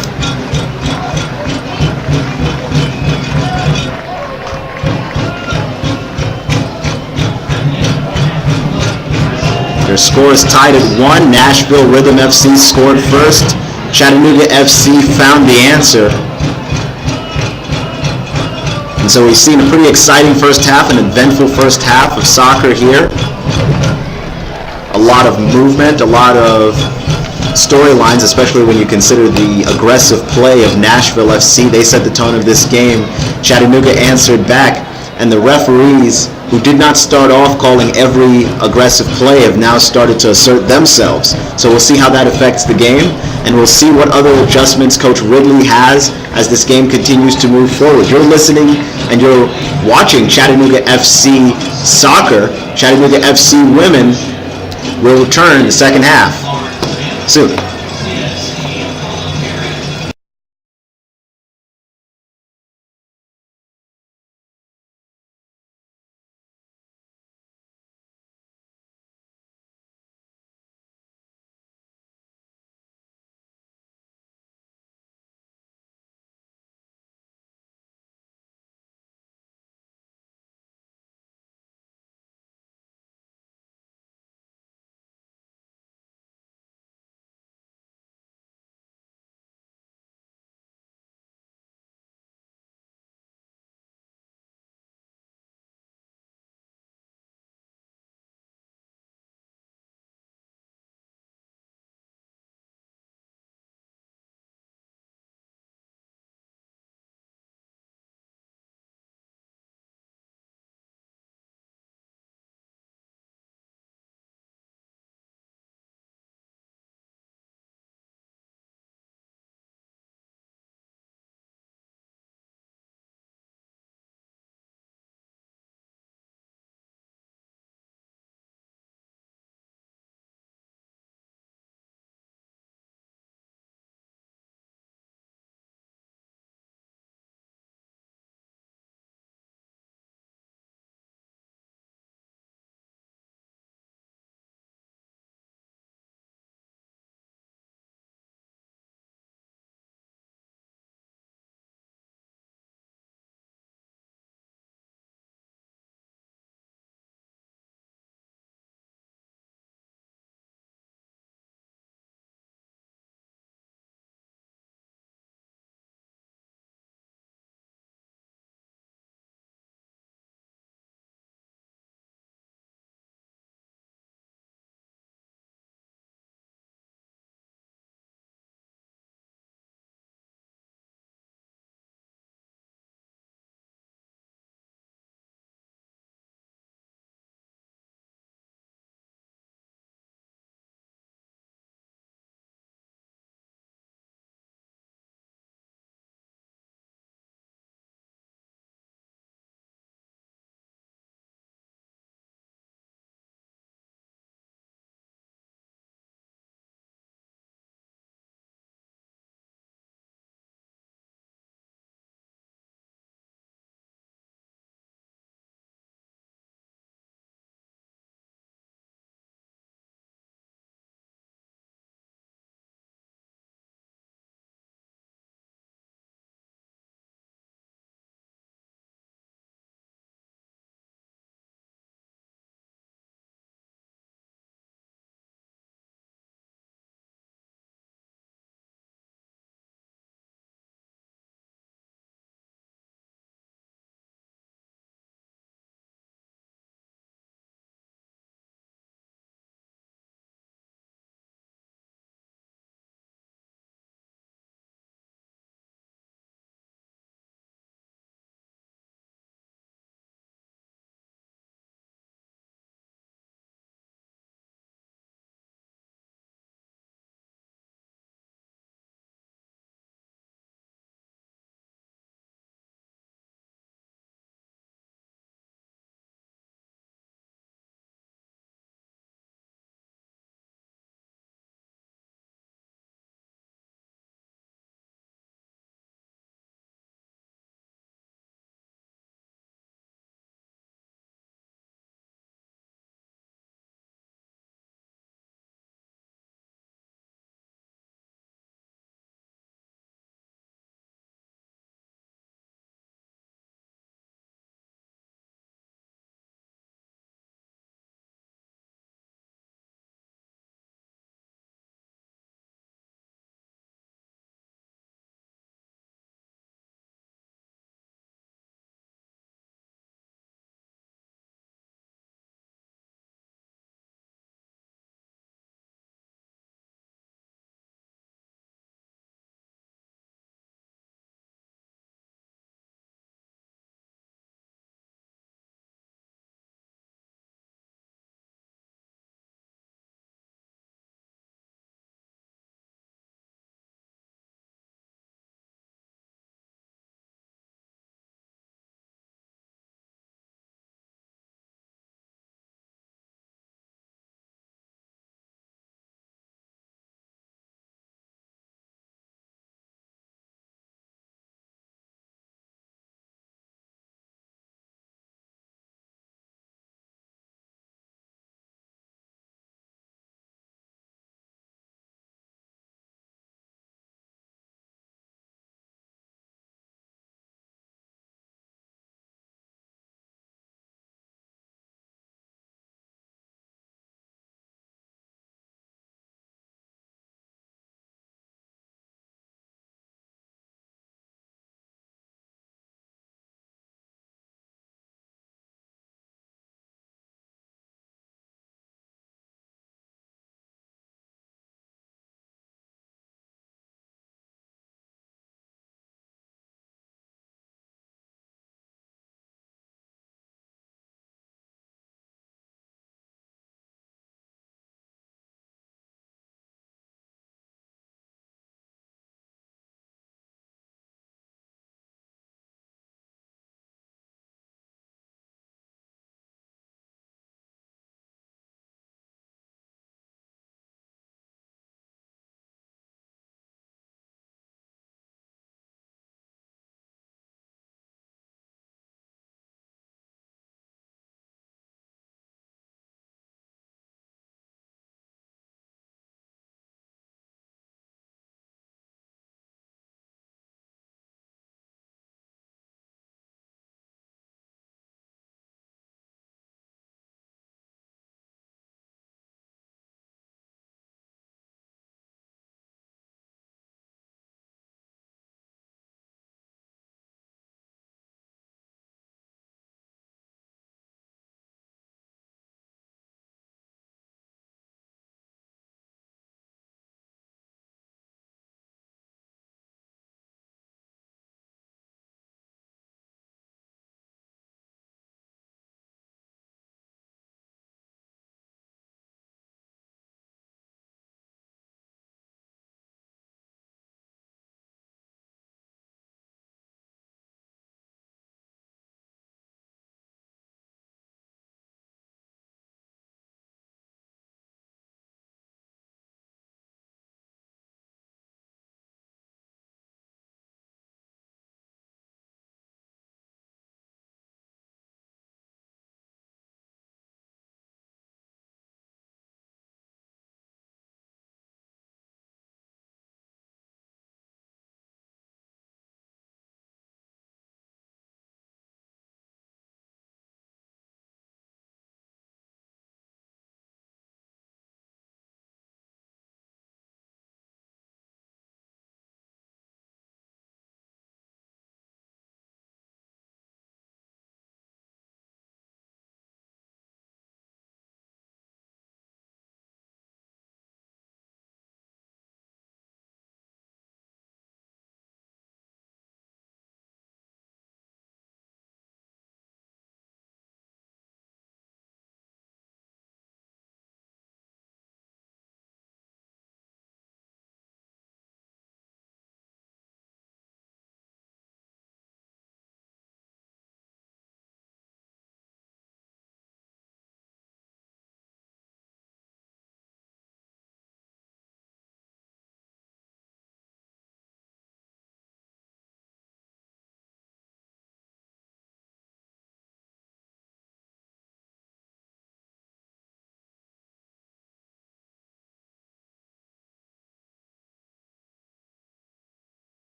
Their score is tied at 1. Nashville Rhythm FC scored first. Chattanooga FC found the answer. And so we've seen a pretty exciting first half, an eventful first half of soccer here. A lot of movement, a lot of storylines, especially when you consider the aggressive play of Nashville FC. They set the tone of this game. Chattanooga answered back, and the referees, who did not start off calling every aggressive play, have now started to assert themselves. So we'll see how that affects the game, and we'll see what other adjustments Coach Ridley has as this game continues to move forward. You're listening and you're watching Chattanooga FC soccer. Chattanooga FC women will return in the second half soon.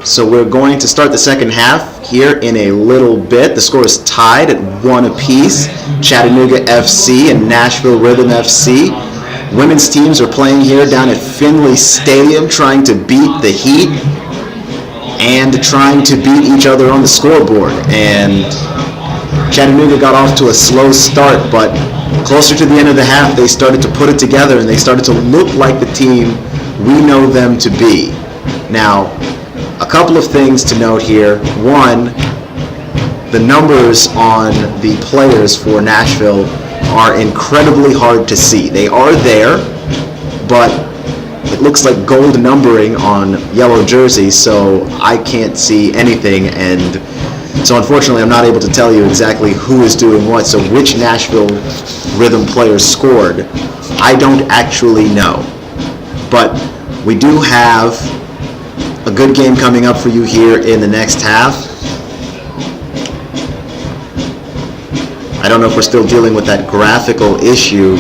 So we're going to start the second half here in a little bit. The score is tied at 1 apiece. Chattanooga FC and Nashville Rhythm FC. Women's teams are playing here down at Finley Stadium, trying to beat the Heat and trying to beat each other on the scoreboard. And Chattanooga got off to a slow start, but closer to the end of the half, they started to put it together and they started to look like the team we know them to be. Now, a couple of things to note here. One, the numbers on the players for Nashville are incredibly hard to see. They are there, but it looks like gold numbering on yellow jerseys, so I can't see anything, and so unfortunately I'm not able to tell you exactly who is doing what. So which Nashville Rhythm players scored, I don't actually know. But we do have a good game coming up for you here in the next half. I don't know if we're still dealing with that graphical issue.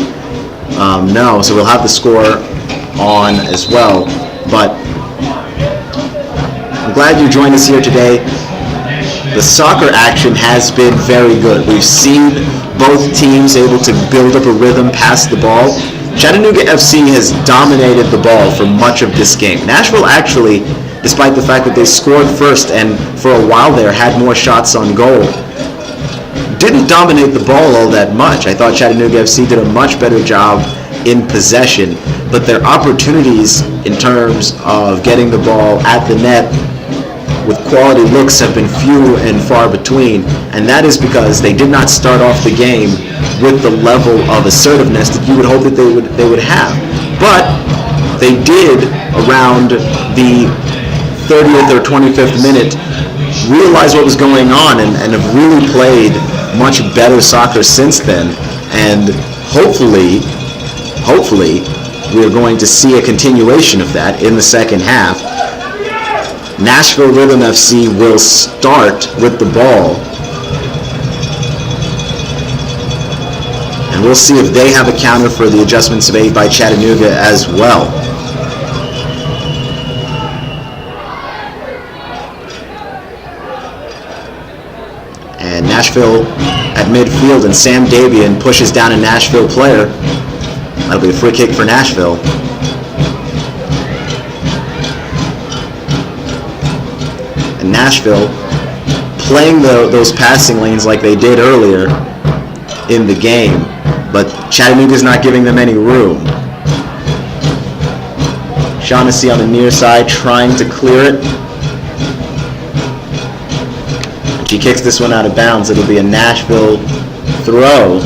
No, so we'll have the score on as well. But I'm glad you joined us here today. The soccer action has been very good. We've seen both teams able to build up a rhythm, pass the ball. Chattanooga FC has dominated the ball for much of this game. Nashville actually, despite the fact that they scored first and for a while there had more shots on goal, didn't dominate the ball all that much. I thought Chattanooga FC did a much better job in possession, but their opportunities in terms of getting the ball at the net with quality looks have been few and far between, and that is because they did not start off the game with the level of assertiveness that you would hope that they would have. But they did, around the 30th or 25th minute, realize what was going on and have really played much better soccer since then. And hopefully we're going to see a continuation of that in the second half. Nashville Rhythm FC will start with the ball, and we'll see if they have a counter for the adjustments made by Chattanooga as well. And Nashville at midfield, and Sam Davian pushes down a Nashville player. That'll be a free kick for Nashville. And Nashville playing those passing lanes like they did earlier in the game, but Chattanooga's not giving them any room. Shaughnessy on the near side trying to clear it. She kicks this one out of bounds. It'll be a Nashville throw.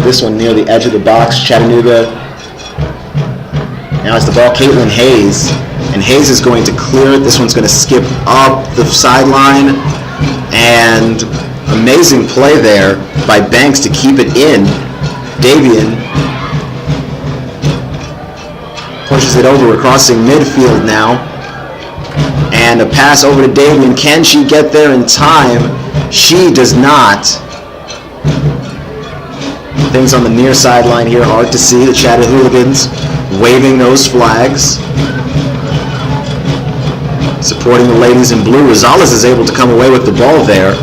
This one near the edge of the box. Chattanooga now has the ball. Caitlin Hayes. And Hayes is going to clear it. This one's going to skip up the sideline. And amazing play there by Banks to keep it in. Davian pushes it over. We're crossing midfield now. And a pass over to Davian. Can she get there in time? She does not. Things on the near sideline here, hard to see. The Chattanooga waving those flags, supporting the ladies in blue. Rosales is able to come away with the ball there.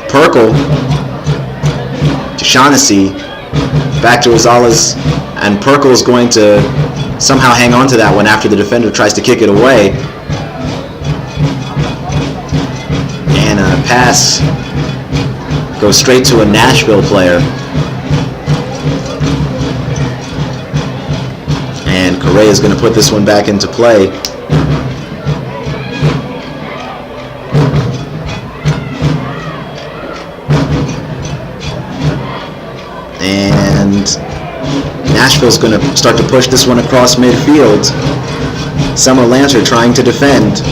Perkle to Shaughnessy, back to Rosales, and Perkle is going to somehow hang on to that one after the defender tries to kick it away. And a pass goes straight to a Nashville player. And Correa is going to put this one back into play. And Nashville's going to start to push this one across midfield. Summer Lancer trying to defend.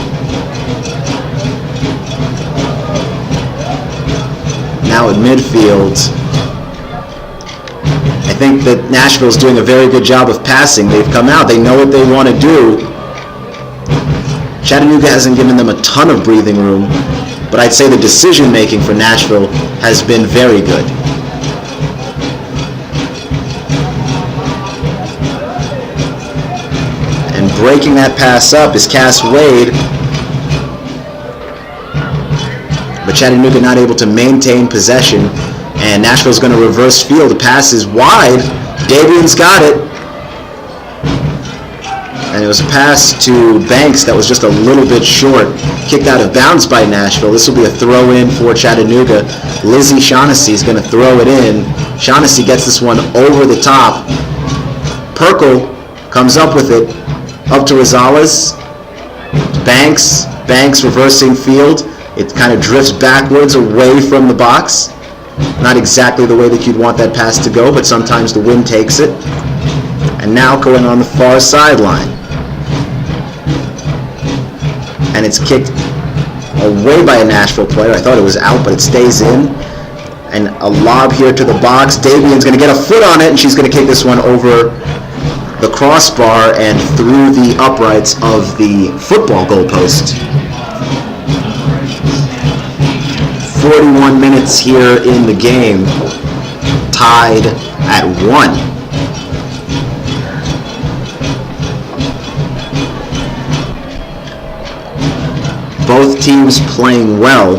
Now at midfield, I think that Nashville's doing a very good job of passing. They've come out, they know what they want to do. Chattanooga hasn't given them a ton of breathing room, but I'd say the decision making for Nashville has been very good. breaking that pass up is Cass Wade. But Chattanooga not able to maintain possession. And Nashville's going to reverse field. The pass is wide. Davian's got it. And it was a pass to Banks that was just a little bit short. Kicked out of bounds by Nashville. This will be a throw-in for Chattanooga. Lizzie Shaughnessy is going to throw it in. Shaughnessy gets this one over the top. Perkle comes up with it. Up to Rosales. Banks reversing field. It kind of drifts backwards away from the box. Not exactly the way that you'd want that pass to go, but sometimes the wind takes it. And now going on the far sideline. And it's kicked away by a Nashville player. I thought it was out, but it stays in. And a lob here to the box. Davian's going to get a foot on it, and she's going to kick this one over the crossbar and through the uprights of the football goalpost. 41 minutes here in the game, tied at 1. Both teams playing well.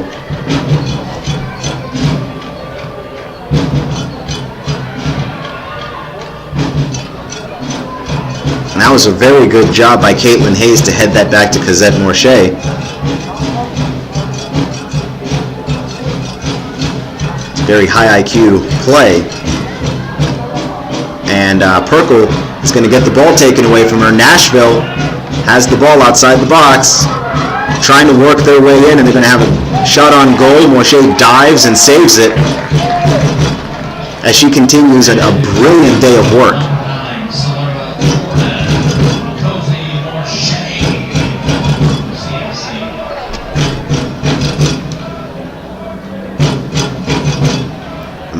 And that was a very good job by Caitlin Hayes to head that back to Cosette Morche. Very high IQ play. And Perkle is going to get the ball taken away from her. Nashville has the ball outside the box, trying to work their way in, and they're going to have a shot on goal. Morche dives and saves it as she continues a brilliant day of work.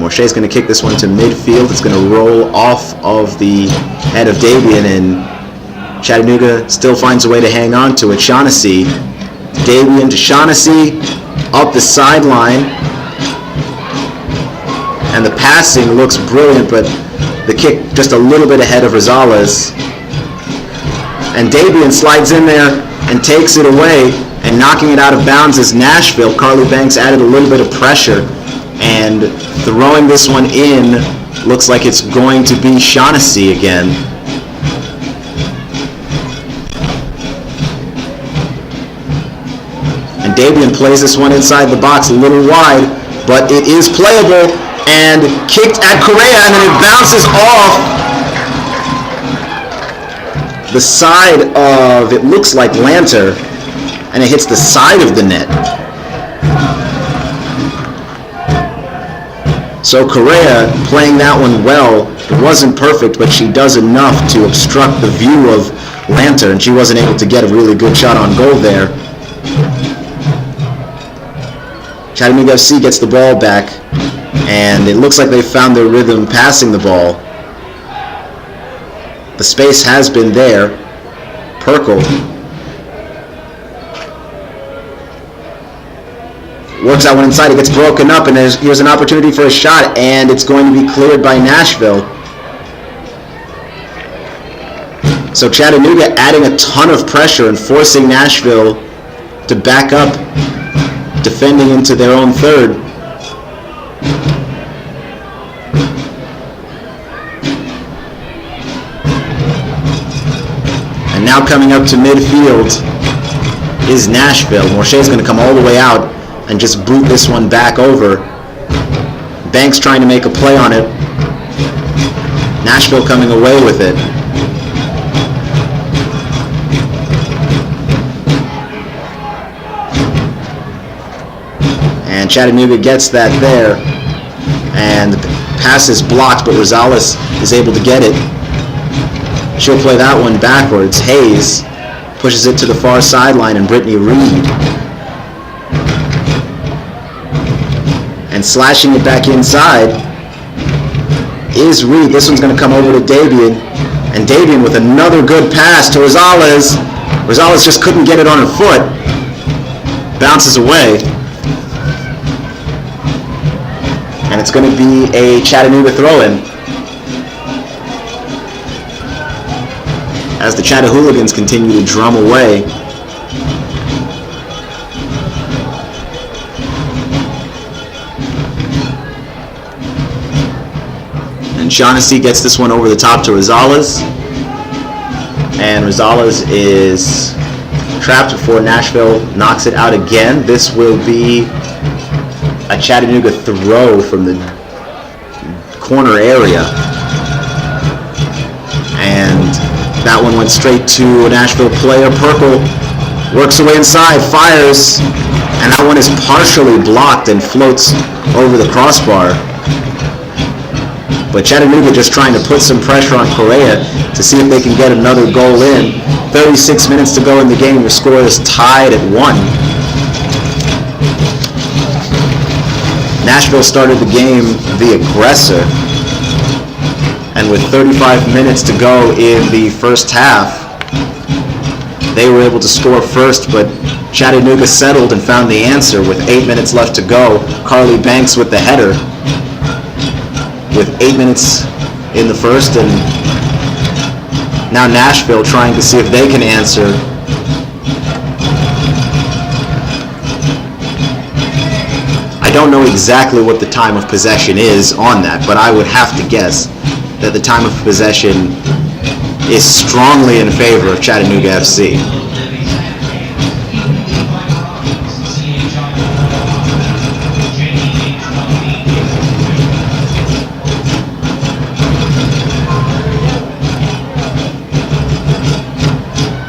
Morche's going to kick this one to midfield. It's going to roll off of the head of Davian, and Chattanooga still finds a way to hang on to it. Shaughnessy, Davian to Shaughnessy, up the sideline. And the passing looks brilliant, but the kick just a little bit ahead of Rosales. And Davian slides in there and takes it away, and knocking it out of bounds is Nashville. Carly Banks added a little bit of pressure, and throwing this one in looks like it's going to be Shaughnessy again. And Davian plays this one inside the box a little wide, but it is playable and kicked at Correa, and then it bounces off the side of, it looks like Lanter, and it hits the side of the net. So Correa playing that one well. It wasn't perfect, but she does enough to obstruct the view of Lanter, and she wasn't able to get a really good shot on goal there. Chattanooga FC gets the ball back, and it looks like they found their rhythm passing the ball. The space has been there. Perkle works that one inside. It gets broken up, and here's an opportunity for a shot, and it's going to be cleared by Nashville. So Chattanooga adding a ton of pressure and forcing Nashville to back up, defending into their own third. And now coming up to midfield is Nashville. Morche's going to come all the way out and just boot this one back over. Banks trying to make a play on it. Nashville coming away with it. And Chattanooga gets that there. And the pass is blocked, but Rosales is able to get it. She'll play that one backwards. Hayes pushes it to the far sideline, and Brittany Reed. And slashing it back inside is Reed. This one's going to come over to Davian. And Davian with another good pass to Rosales. Rosales just couldn't get it on her foot. Bounces away. And it's going to be a Chattanooga throw-in. as the Chattanooga continue to drum away. And Shaughnessy gets this one over the top to Rosales. And Rosales is trapped before Nashville knocks it out again. This will be a Chattanooga throw from the corner area. And that one went straight to a Nashville player. Perkle works away inside, fires, and that one is partially blocked and floats over the crossbar. But Chattanooga just trying to put some pressure on Correa to see if they can get another goal in. 36 minutes to go in the game. The score is tied at 1. Nashville started the game the aggressor. And with 35 minutes to go in the first half, they were able to score first, but Chattanooga settled and found the answer with 8 minutes left to go. Carly Banks with the header. With 8 minutes in the first, and now Nashville trying to see if they can answer. I don't know exactly what the time of possession is on that, but I would have to guess that the time of possession is strongly in favor of Chattanooga FC.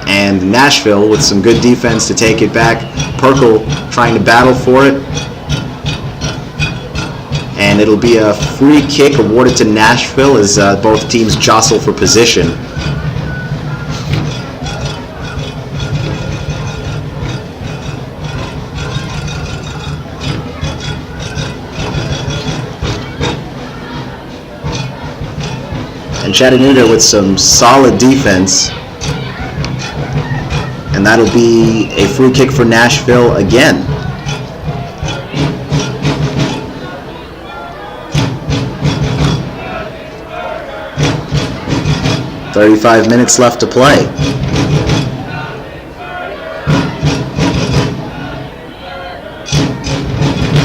And Nashville with some good defense to take it back. Perkle trying to battle for it. And it'll be a free kick awarded to Nashville as both teams jostle for position. And Chattanooga with some solid defense. And that'll be a free kick for Nashville again. "35 minutes left to play."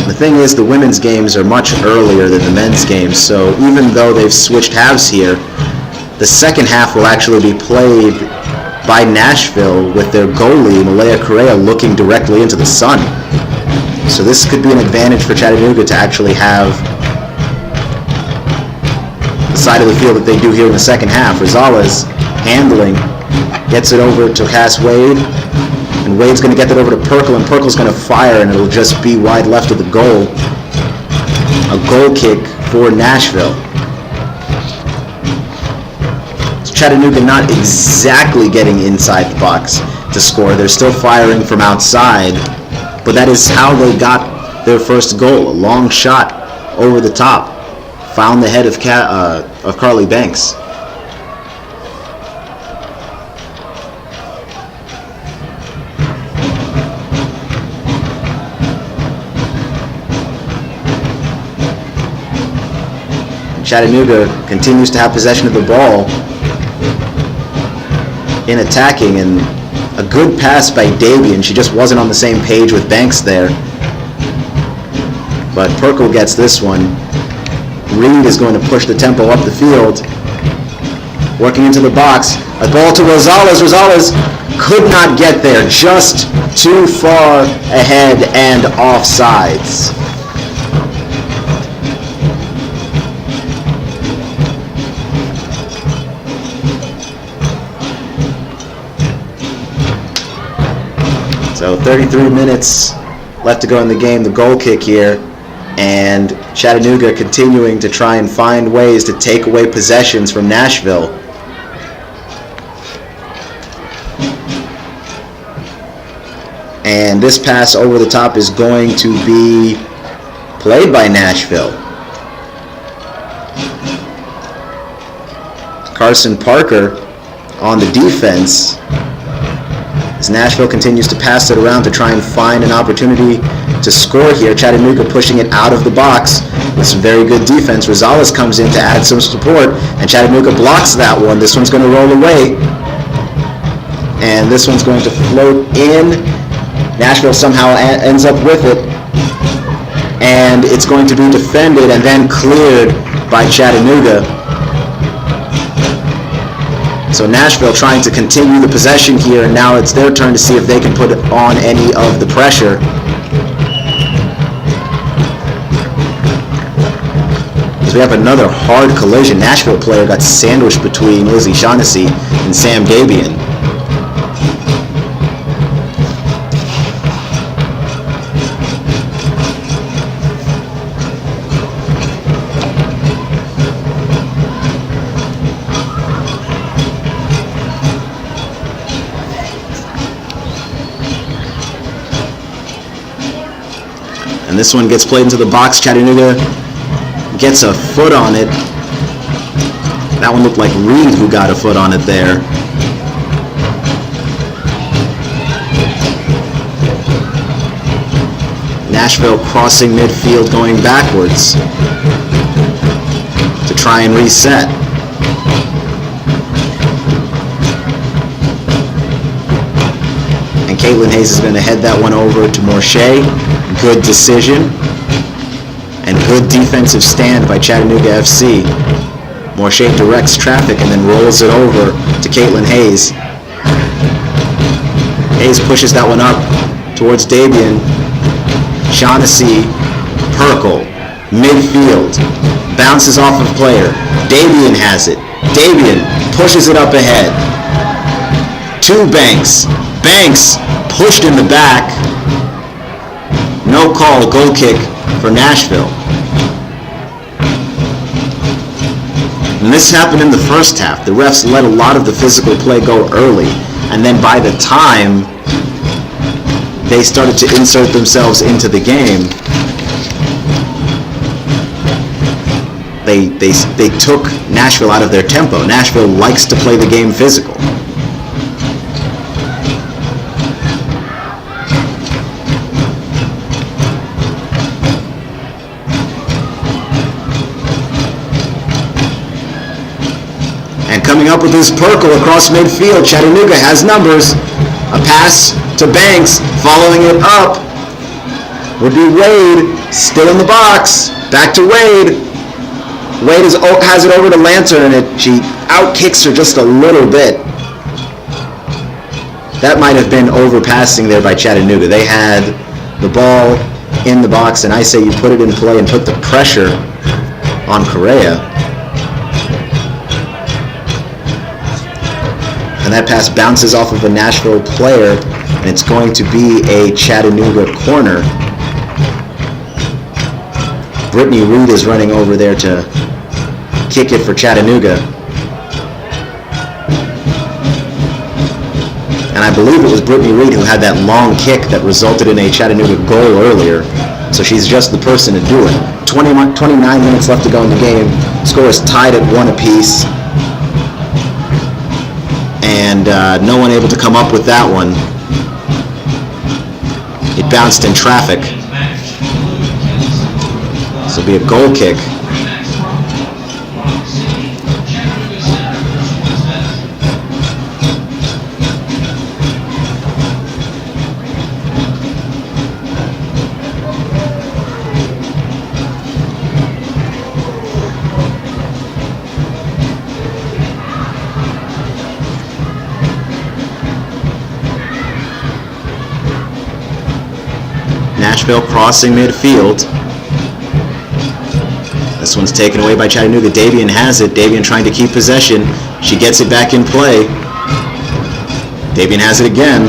The thing is, the women's games are much earlier than the men's games, so even though they've switched halves here, the second half will actually be played by Nashville with their goalie, Malaya Correa, looking directly into the sun. So this could be an advantage for Chattanooga to actually have the side of the field that they do here in the second half. Rosales handling, gets it over to Cass Wade, and Wade's going to get that over to Perkle, and Perkle's going to fire, and it'll just be wide left of the goal. A goal kick for Nashville. Chattanooga not exactly getting inside the box to score. They're still firing from outside, but that is how they got their first goal. A long shot over the top. Found the head of Carly Banks. Chattanooga continues to have possession of the ball in attacking, and a good pass by Davy, and she just wasn't on the same page with Banks there. But Perkle gets this one. Reed is going to push the tempo up the field. Working into the box. A ball to Rosales. Rosales could not get there. Just too far ahead and offsides. So 33 minutes left to go in the game, the goal kick here, and Chattanooga continuing to try and find ways to take away possessions from Nashville. And this pass over the top is going to be played by Nashville. Carson Parker on the defense. As Nashville continues to pass it around to try and find an opportunity to score here. Chattanooga pushing it out of the box with some very good defense. Rosales comes in to add some support, and Chattanooga blocks that one. This one's going to roll away. And this one's going to float in. Nashville somehow ends up with it. And it's going to be defended and then cleared by Chattanooga. So Nashville trying to continue the possession here, and now it's their turn to see if they can put on any of the pressure. So we have another hard collision. Nashville player got sandwiched between Lizzie Shaughnessy and Sam Dabian. And this one gets played into the box. Chattanooga gets a foot on it. That one looked like Reed who got a foot on it there. Nashville crossing midfield, going backwards to try and reset. And Caitlin Hayes is going to head that one over to Morshea. Good decision and good defensive stand by Chattanooga FC. Morshea directs traffic and then rolls it over to Caitlin Hayes. Hayes pushes that one up towards Dabian. Shaughnessy, Perkle, midfield, bounces off of player. Dabian has it. Dabian pushes it up ahead to Banks. Banks pushed in the back. No call, goal kick for Nashville. And this happened in the first half. The refs let a lot of the physical play go early, and then by the time they started to insert themselves into the game, they took Nashville out of their tempo. Nashville likes to play the game physical. Coming up with his Perkle across midfield. Chattanooga has numbers. A pass to Banks. Following it up would be Wade. Still in the box. Back to Wade. Wade has it over to Lantern, and she out-kicks her just a little bit. That might have been overpassing there by Chattanooga. They had the ball in the box, and I say you put it in play and put the pressure on Correa. And that pass bounces off of a Nashville player, and it's going to be a Chattanooga corner. Brittany Reed is running over there to kick it for Chattanooga. And I believe it was Brittany Reed who had that long kick that resulted in a Chattanooga goal earlier. So she's just the person to do it. 29 minutes left to go in the game. Score is tied at 1 apiece. And no one able to come up with that one. It bounced in traffic. This will be a goal kick. Nashville crossing midfield. This one's taken away by Chattanooga. Davian has it. Davian trying to keep possession. She gets it back in play. Davian has it again.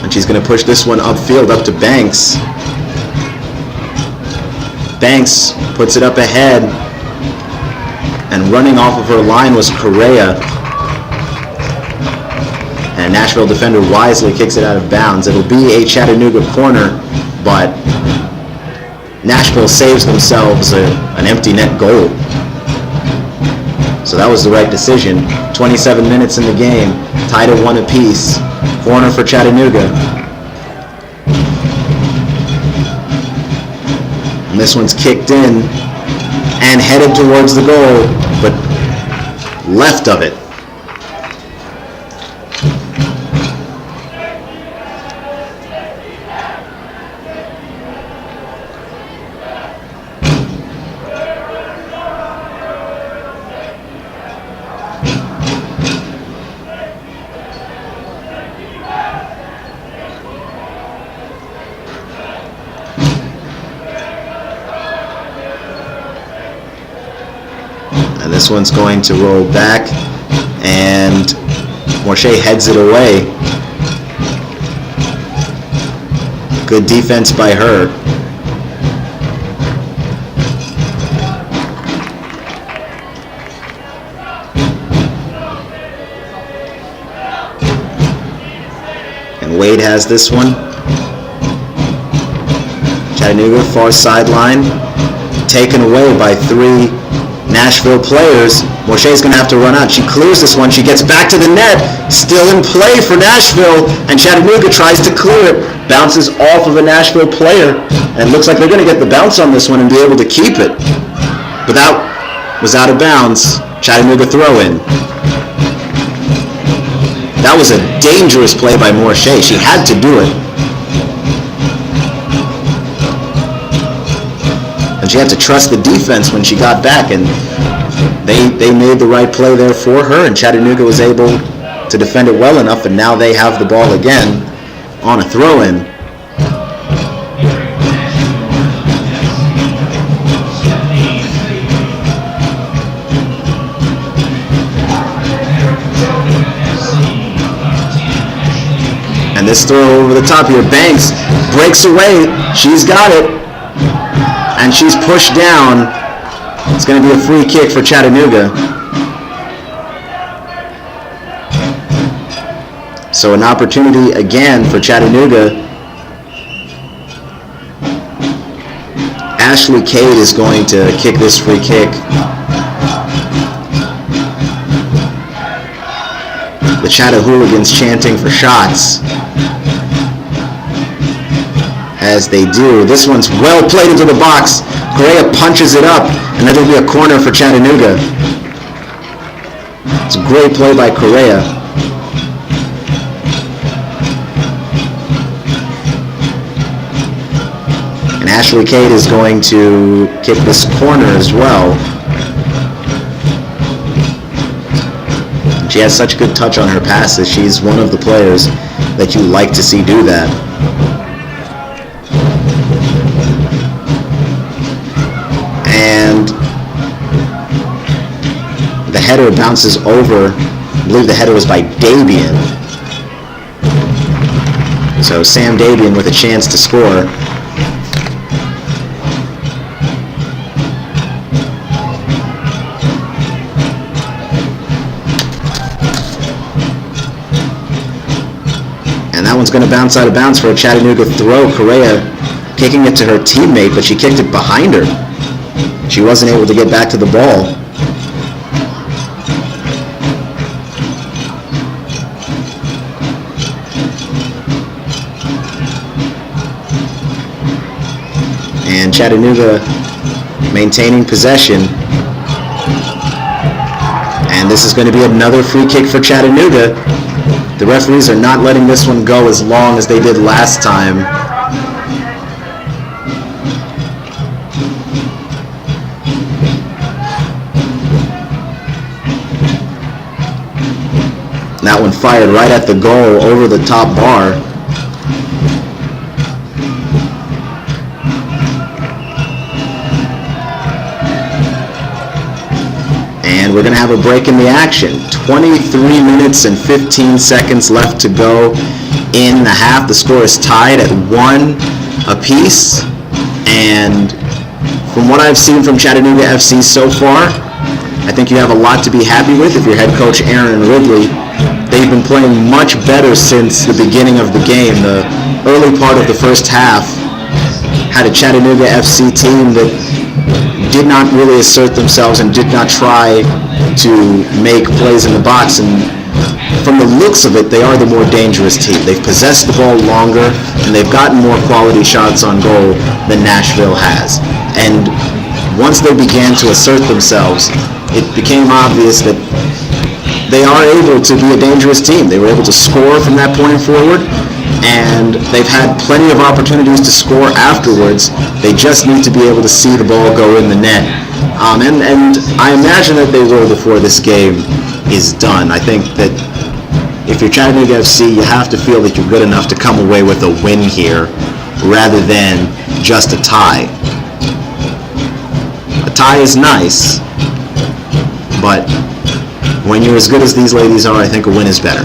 And she's going to push this one upfield, up to Banks. Banks puts it up ahead. And running off of her line was Correa. And Nashville defender wisely kicks it out of bounds. It'll be a Chattanooga corner, but Nashville saves themselves an empty net goal. So that was the right decision. 27 minutes in the game, tied at 1 apiece. Corner for Chattanooga. And this one's kicked in and headed towards the goal, but left of it. And this one's going to roll back, and Morshey heads it away. Good defense by her. And Wade has this one. Chattanooga, far sideline, taken away by 3 Nashville players. Morshey's going to have to run out. She clears this one. She gets back to the net. Still in play for Nashville. And Chattanooga tries to clear it. Bounces off of a Nashville player. And it looks like they're going to get the bounce on this one and be able to keep it. But that was out of bounds. Chattanooga throw in. That was a dangerous play by Morshey. She had to do it. And she had to trust the defense when she got back, and they made the right play there for her, and Chattanooga was able to defend it well enough, and now they have the ball again on a throw-in. And this throw over the top here, Banks breaks away, she's got it. And she's pushed down. It's going to be a free kick for Chattanooga. So an opportunity again for Chattanooga. Ashley Cade is going to kick this free kick. The Chattahooligans chanting for shots. As they do. This one's well played into the box. Correa punches it up, and that'll be a corner for Chattanooga. It's a great play by Correa. And Ashley Cade is going to kick this corner as well. She has such good touch on her passes. She's one of the players that you like to see do that. And the header bounces over. I believe the header was by Dabian. So Sam Dabian with a chance to score. And that one's going to bounce out of bounds for a Chattanooga throw. Correa kicking it to her teammate, but she kicked it behind her. She wasn't able to get back to the ball. And Chattanooga maintaining possession. And this is going to be another free kick for Chattanooga. The referees are not letting this one go as long as they did last time. That one fired right at the goal over the top bar. And we're going to have a break in the action. 23 minutes and 15 seconds left to go in the half. The score is tied at 1 apiece. And from what I've seen from Chattanooga FC so far, I think you have a lot to be happy with if you're head coach Aaron Ridley. They've been playing much better since the beginning of the game. The early part of the first half had a Chattanooga FC team that did not really assert themselves and did not try to make plays in the box. And from the looks of it, they are the more dangerous team. They've possessed the ball longer, and they've gotten more quality shots on goal than Nashville has. And once they began to assert themselves, it became obvious that they are able to be a dangerous team. They were able to score from that point forward, and they've had plenty of opportunities to score afterwards. They just need to be able to see the ball go in the net. And I imagine that they will before this game is done. I think that if you're Chattanooga FC, you have to feel that you're good enough to come away with a win here rather than just a tie. A tie is nice, but when you're as good as these ladies are, I think a win is better.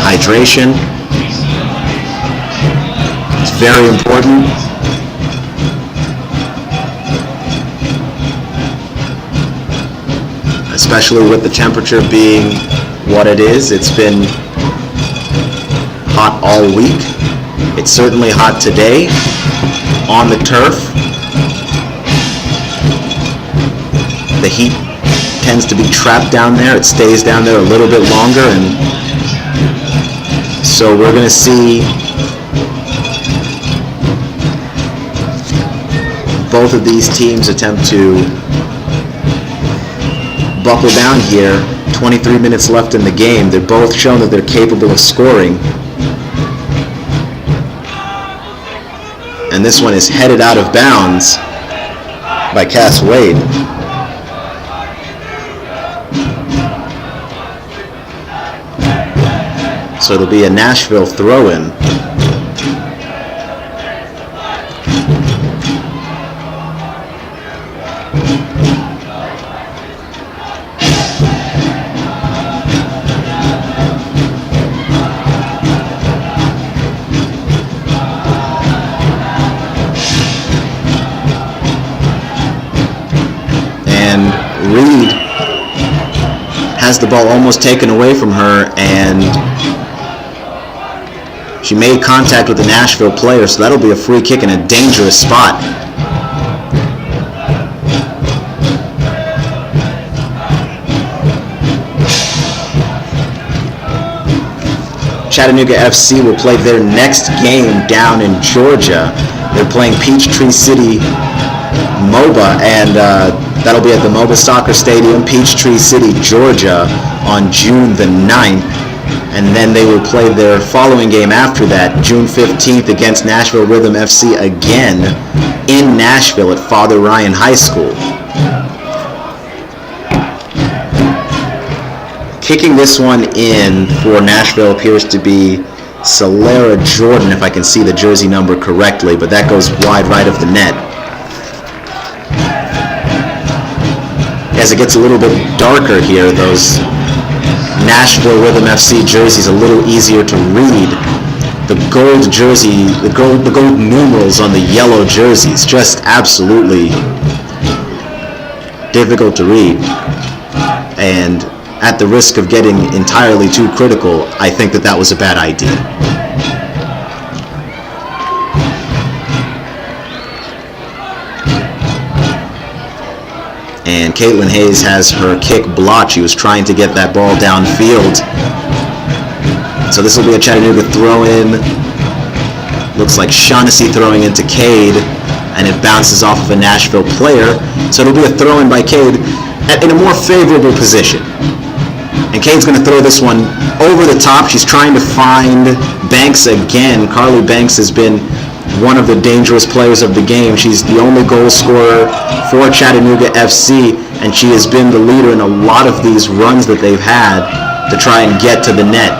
Hydration is very important. Especially with the temperature being what it is. It's been hot all week. It's certainly hot today on the turf. The heat tends to be trapped down there. It stays down there a little bit longer, and so we're going to see both of these teams attempt to buckle down here. 23 minutes left in the game. They're both shown that they're capable of scoring. And this one is headed out of bounds by Cass Wade. So it'll be a Nashville throw-in. And Reed has the ball almost taken away from her, and she made contact with the Nashville player, so that'll be a free kick in a dangerous spot. Chattanooga FC will play their next game down in Georgia. They're playing Peachtree City MOBA, and that'll be at the MOBA Soccer Stadium, Peachtree City, Georgia, on June the 9th. And then they will play their following game after that, June 15th, against Nashville Rhythm FC again in Nashville at Father Ryan High School. Kicking this one in for Nashville appears to be Solera Jordan, if I can see the jersey number correctly, but that goes wide right of the net. As it gets a little bit darker here, those Nashville Rhythm FC jerseys a little easier to read. The gold jersey, the gold numerals on the yellow jerseys, just absolutely difficult to read. And at the risk of getting entirely too critical, I think that was a bad idea. And Caitlin Hayes has her kick blocked. She was trying to get that ball downfield. So this will be a Chattanooga throw-in. Looks like Shaughnessy throwing into Cade, and it bounces off of a Nashville player. So it'll be a throw-in by Cade in a more favorable position. And Cade's going to throw this one over the top. She's trying to find Banks again. Carly Banks has been one of the dangerous players of the game. She's the only goal scorer for Chattanooga FC, and she has been the leader in a lot of these runs that they've had to try and get to the net.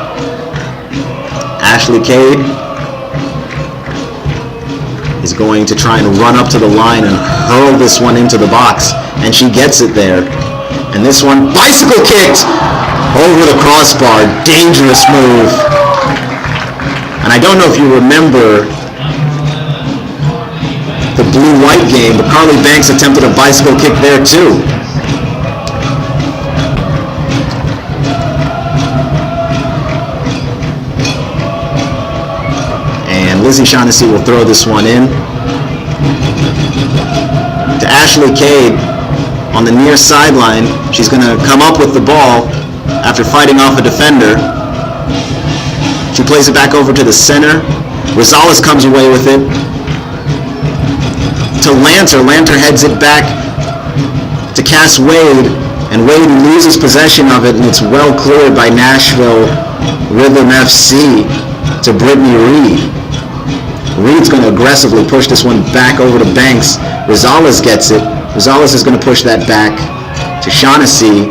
Ashley Cade is going to try and run up to the line and hurl this one into the box, and she gets it there. And this one, bicycle kicked over the crossbar. Dangerous move. And I don't know if you remember the blue-white game, but Carly Banks attempted a bicycle kick there too. And Lizzie Shaughnessy will throw this one in to Ashley Cade on the near sideline. She's going to come up with the ball after fighting off a defender. She plays it back over to the center. Rosales comes away with it to Lanter. Lanter heads it back to Cass Wade, and Wade loses possession of it, and it's well cleared by Nashville Rhythm FC to Brittany Reed. Reed's going to aggressively push this one back over to Banks. Rosales gets it. Rosales is going to push that back to Shaughnessy.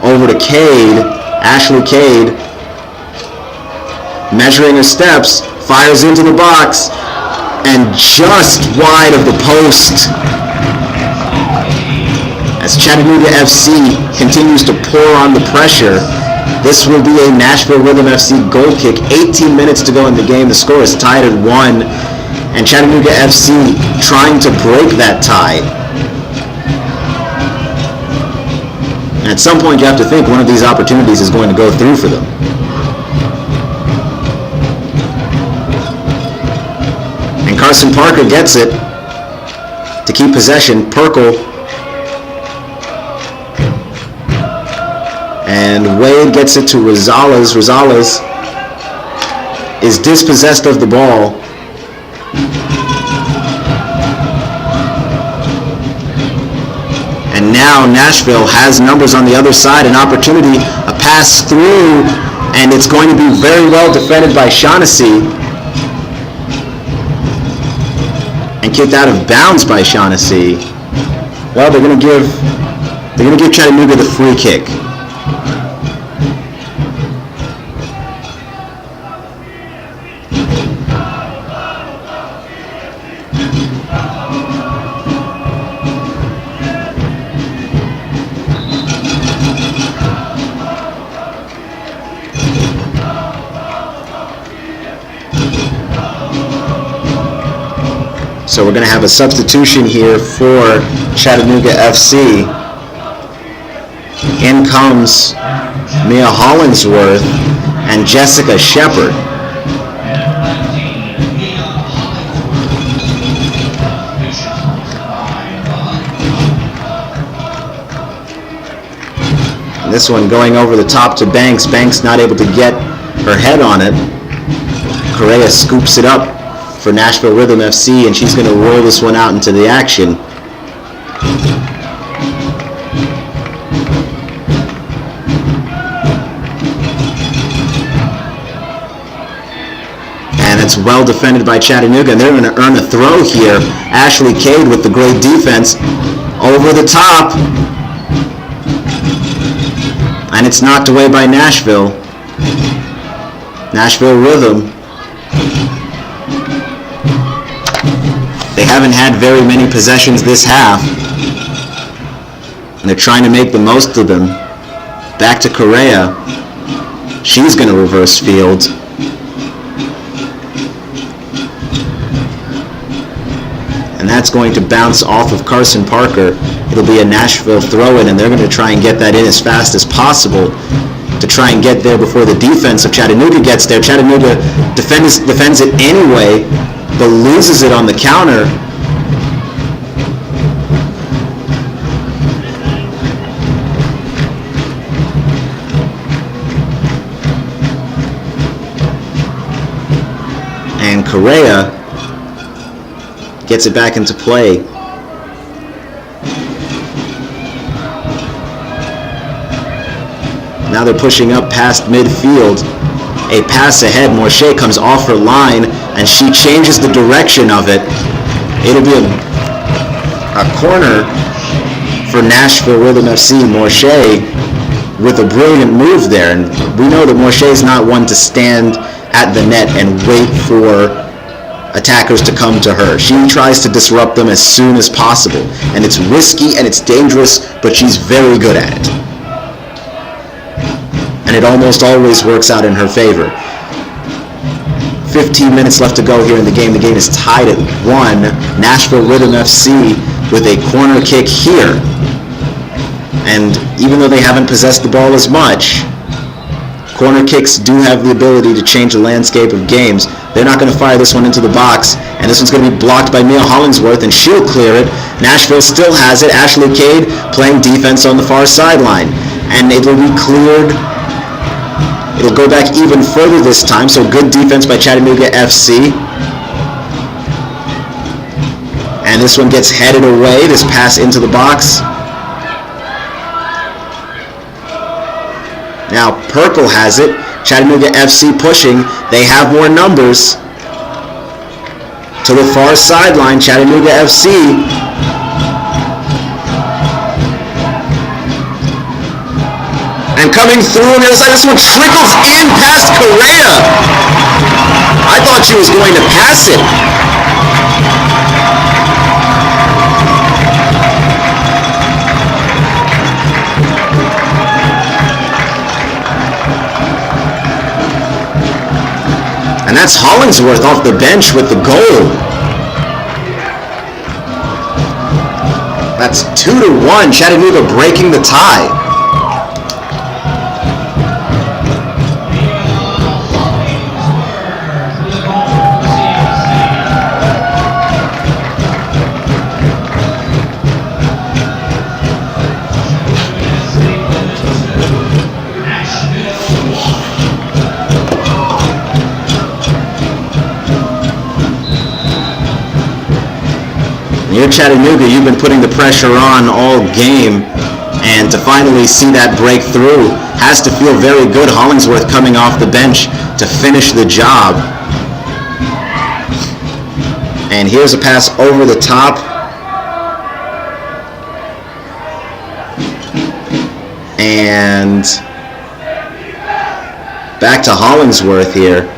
over to Cade. Ashley Cade, measuring her steps, fires into the box, and just wide of the post. As Chattanooga FC continues to pour on the pressure, this will be a Nashville Rhythm FC goal kick. 18 minutes to go in the game. The score is tied at 1, and Chattanooga FC trying to break that tie. And at some point you have to think one of these opportunities is going to go through for them. And Carson Parker gets it to keep possession. Perkle. And Wade gets it to Rosales. Rosales is dispossessed of the ball. And now Nashville has numbers on the other side, an opportunity, a pass through, and it's going to be very well defended by Shaughnessy. And kicked out of bounds by Shaughnessy. Well, they're going to give Chattanooga the free kick. So we're going to have a substitution here for Chattanooga FC. In comes Mia Hollingsworth and Jessica Shepard. And this one going over the top to Banks. Banks not able to get her head on it. Correa scoops it up for Nashville Rhythm FC, and she's going to roll this one out into the action. And it's well defended by Chattanooga, and they're going to earn a throw here. Ashley Cade with the great defense over the top. And it's knocked away by Nashville. Nashville Rhythm. They haven't had very many possessions this half, and they're trying to make the most of them. Back to Correa. She's going to reverse field. And that's going to bounce off of Carson Parker. It'll be a Nashville throw-in, and they're going to try and get that in as fast as possible to try and get there before the defense of Chattanooga gets there. Chattanooga defends it anyway, but loses it on the counter. And Correa gets it back into play. Now they're pushing up past midfield. A pass ahead. Morche comes off her line, and she changes the direction of it. It'll be a corner for Nashville Rhythm FC. Morche with a brilliant move there. And we know that Morche is not one to stand at the net and wait for attackers to come to her. She tries to disrupt them as soon as possible. And it's risky and it's dangerous, but she's very good at it. And it almost always works out in her favor. 15 minutes left to go here in the game. The game is tied at 1. Nashville Rhythm FC with a corner kick here. And even though they haven't possessed the ball as much, corner kicks do have the ability to change the landscape of games. They're not going to fire this one into the box, and this one's going to be blocked by Mia Hollingsworth, and she'll clear it. Nashville still has it. Ashley Cade playing defense on the far sideline, and it'll be cleared. It'll go back even further this time, so good defense by Chattanooga FC. And this one gets headed away, this pass into the box. Now Perkle has it. Chattanooga FC pushing. They have more numbers. To the far sideline, Chattanooga FC. And coming through on the other side, this one trickles in past Correa. I thought she was going to pass it. And that's Hollingsworth off the bench with the goal. That's 2-1. Chattanooga breaking the tie. You're Chattanooga, you've been putting the pressure on all game, and to finally see that breakthrough has to feel very good. Hollingsworth coming off the bench to finish the job. And here's a pass over the top. And back to Hollingsworth here,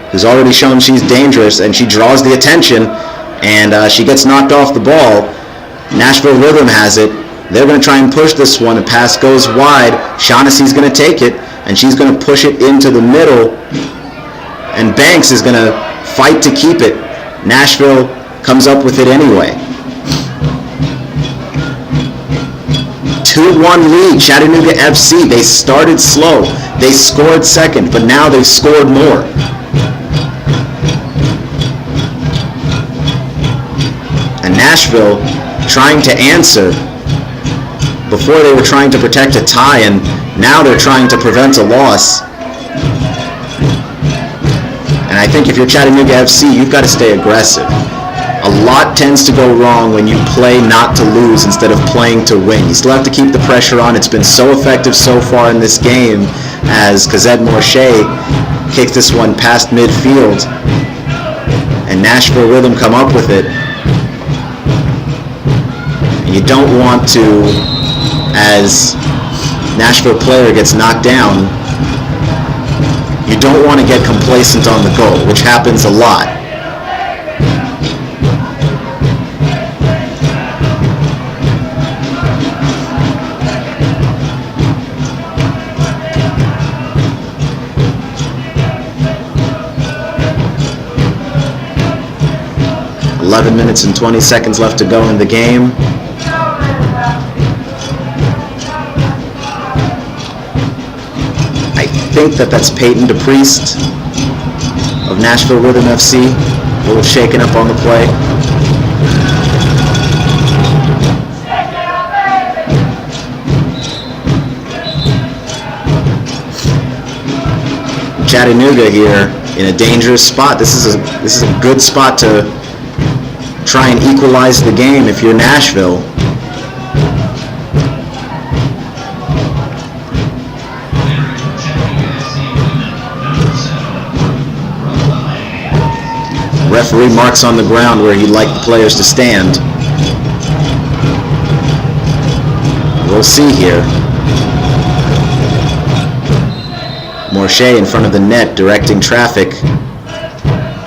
who's already shown she's dangerous, and she draws the attention. And she gets knocked off the ball. Nashville Rhythm has it. They're going to try and push this one. The pass goes wide. Shaughnessy's going to take it, and she's going to push it into the middle. And Banks is going to fight to keep it. Nashville comes up with it anyway. 2-1 lead, Chattanooga FC. They started slow. They scored second, but now they've scored more. Nashville trying to answer. Before they were trying to protect a tie, and now they're trying to prevent a loss. And I think if you're Chattanooga FC, you've got to stay aggressive. A lot tends to go wrong when you play not to lose instead of playing to win. You still have to keep the pressure on. It's been so effective so far in this game as Cazette Morche kicks this one past midfield. And Nashville Rhythm come up with it. You don't want to, as Nashville player gets knocked down, you don't want to get complacent on the goal, which happens a lot. "11 minutes and 20 seconds left to go in the game. I think that's Peyton DePriest of Nashville Rhythm FC, a little shaken up on the play. Chattanooga here in a dangerous spot. This is a good spot to try and equalize the game if you're Nashville. Referee marks on the ground where he'd like the players to stand. We'll see here. Morche in front of the net directing traffic.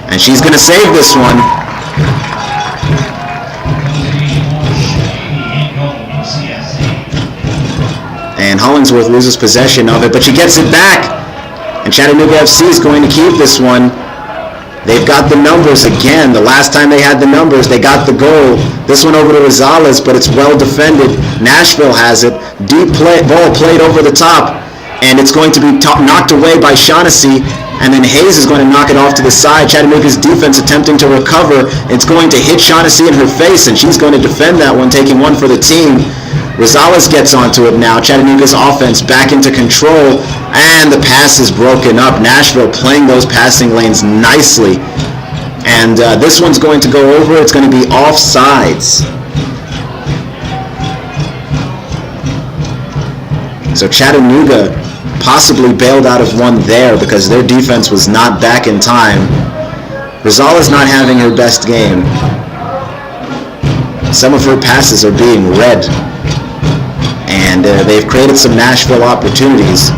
And she's going to save this one. And Hollingsworth loses possession of it, but she gets it back. And Chattanooga FC is going to keep this one. They've got the numbers again. The last time they had the numbers, they got the goal. This one over to Rosales, but it's well defended. Nashville has it. Deep ball played over the top, and it's going to be knocked away by Shaughnessy, and then Hayes is going to knock it off to the side. Chattanooga's defense attempting to recover. It's going to hit Shaughnessy in her face, and she's going to defend that one, taking one for the team. Rosales gets onto it now. Chattanooga's offense back into control, and the pass is broken up. Nashville playing those passing lanes nicely. And this one's going to go over. It's going to be offsides. So Chattanooga possibly bailed out of one there because their defense was not back in time. Rosales not having her best game. Some of her passes are being read. And they've created some Nashville opportunities.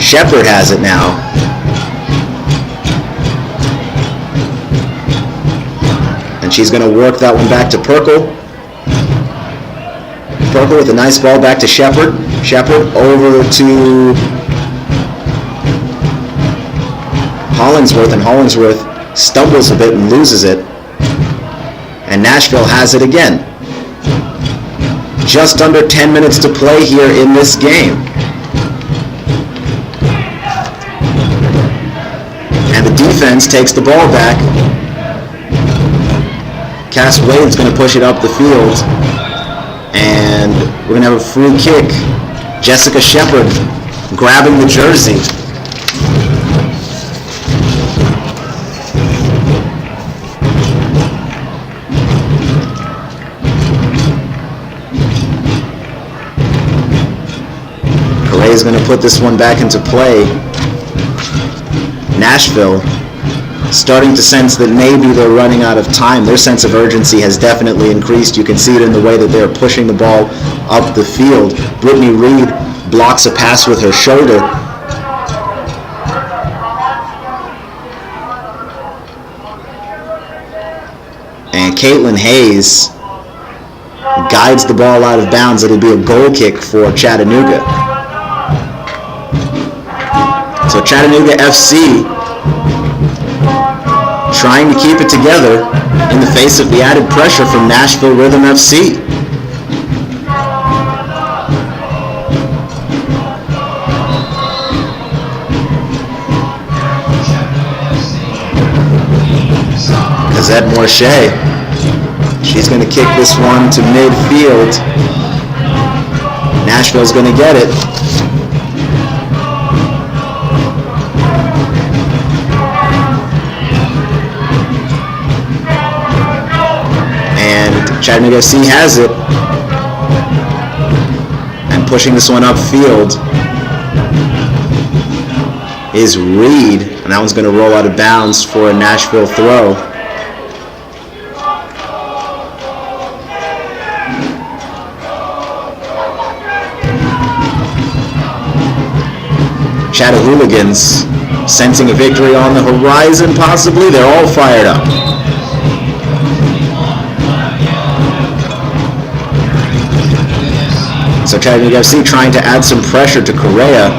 Shepard has it now. And she's going to work that one back to Perkle. Perkle with a nice ball back to Shepard. Shepard over to Hollingsworth, and Hollingsworth stumbles a bit and loses it. And Nashville has it again. Just under 10 minutes to play here in this game. And the defense takes the ball back. Cass Wade's going to push it up the field. And we're going to have a free kick. Jessica Shepard grabbing the jersey. Correa's going to put this one back into play. Nashville starting to sense that maybe they're running out of time. Their sense of urgency has definitely increased. You can see it in the way that they're pushing the ball up the field. Brittany Reed blocks a pass with her shoulder. And Caitlin Hayes guides the ball out of bounds. It'll be a goal kick for Chattanooga. So Chattanooga FC trying to keep it together in the face of the added pressure from Nashville Rhythm FC. Cazette Morche, she's going to kick this one to midfield. Nashville's going to get it. Chattanooga FC has it, and pushing this one upfield is Reed, and that one's going to roll out of bounds for a Nashville throw. Chattahooligans sensing a victory on the horizon, possibly. They're all fired up. So Chattanooga FC trying to add some pressure to Correa.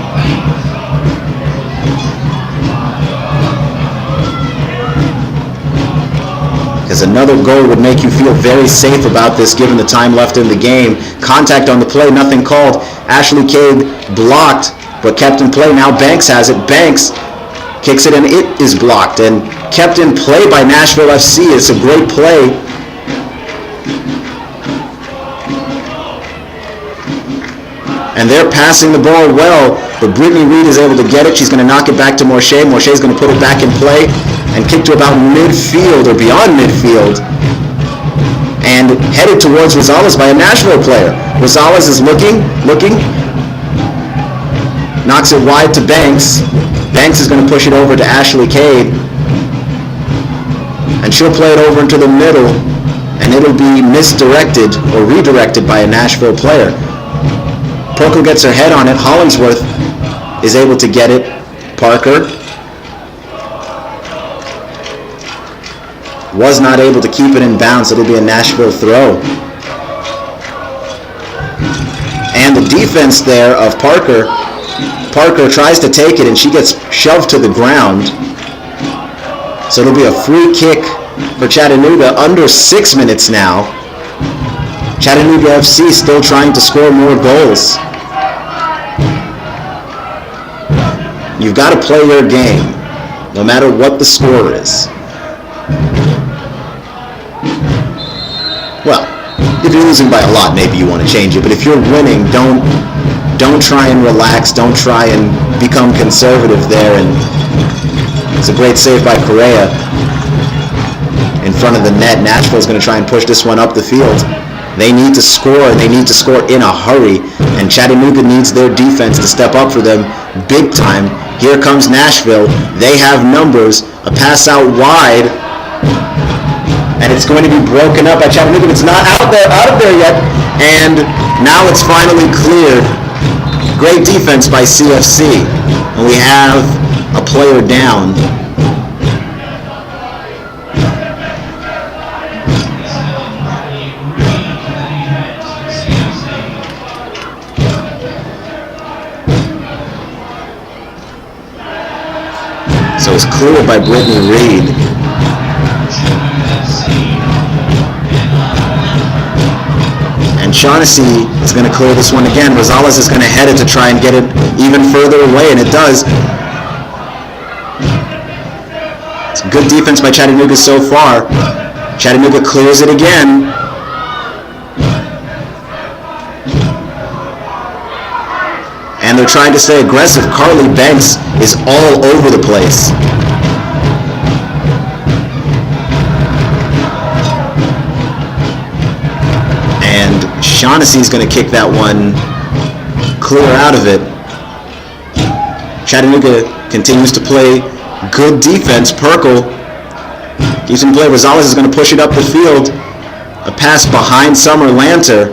Because another goal would make you feel very safe about this given the time left in the game. Contact on the play, nothing called. Ashley Cade blocked, but kept in play. Now Banks has it. Banks kicks it, and it is blocked. And kept in play by Nashville FC. It's a great play. And they're passing the ball well, but Brittany Reed is able to get it. She's going to knock it back to Morche. Morche's going to put it back in play and kick to about midfield or beyond midfield. And headed towards Rosales by a Nashville player. Rosales is looking. Knocks it wide to Banks. Banks is going to push it over to Ashley Cade. And she'll play it over into the middle, and it'll be misdirected or redirected by a Nashville player. Perkle gets her head on it. Hollingsworth is able to get it. Parker was not able to keep it in bounds. It'll be a Nashville throw. And the defense there of Parker tries to take it, and she gets shoved to the ground. So it'll be a free kick for Chattanooga. Under 6 minutes now. Chattanooga FC still trying to score more goals. You've got to play your game, no matter what the score is. Well, if you're losing by a lot, maybe you want to change it. But if you're winning, don't try and relax. Don't try and become conservative there. And it's a great save by Correa in front of the net. Nashville's going to try and push this one up the field. They need to score, and they need to score in a hurry. And Chattanooga needs their defense to step up for them big time. Here comes Nashville. They have numbers. A pass out wide. and it's going to be broken up by Chattanooga. It's not out of there yet, and now it's finally cleared. Great defense by CFC, and we have a player down. So it's cleared by Brittany Reed. And Shaughnessy is going to clear this one again. Rosales is going to head it to try and get it even further away, and it does. It's good defense by Chattanooga so far. Chattanooga clears it again. And they're trying to stay aggressive. Carly Banks is all over the place. And Shaughnessy is going to kick that one clear out of it. Chattanooga continues to play good defense. Perkle keeps in play. Rosales is going to push it up the field. A pass behind Summer Lanter.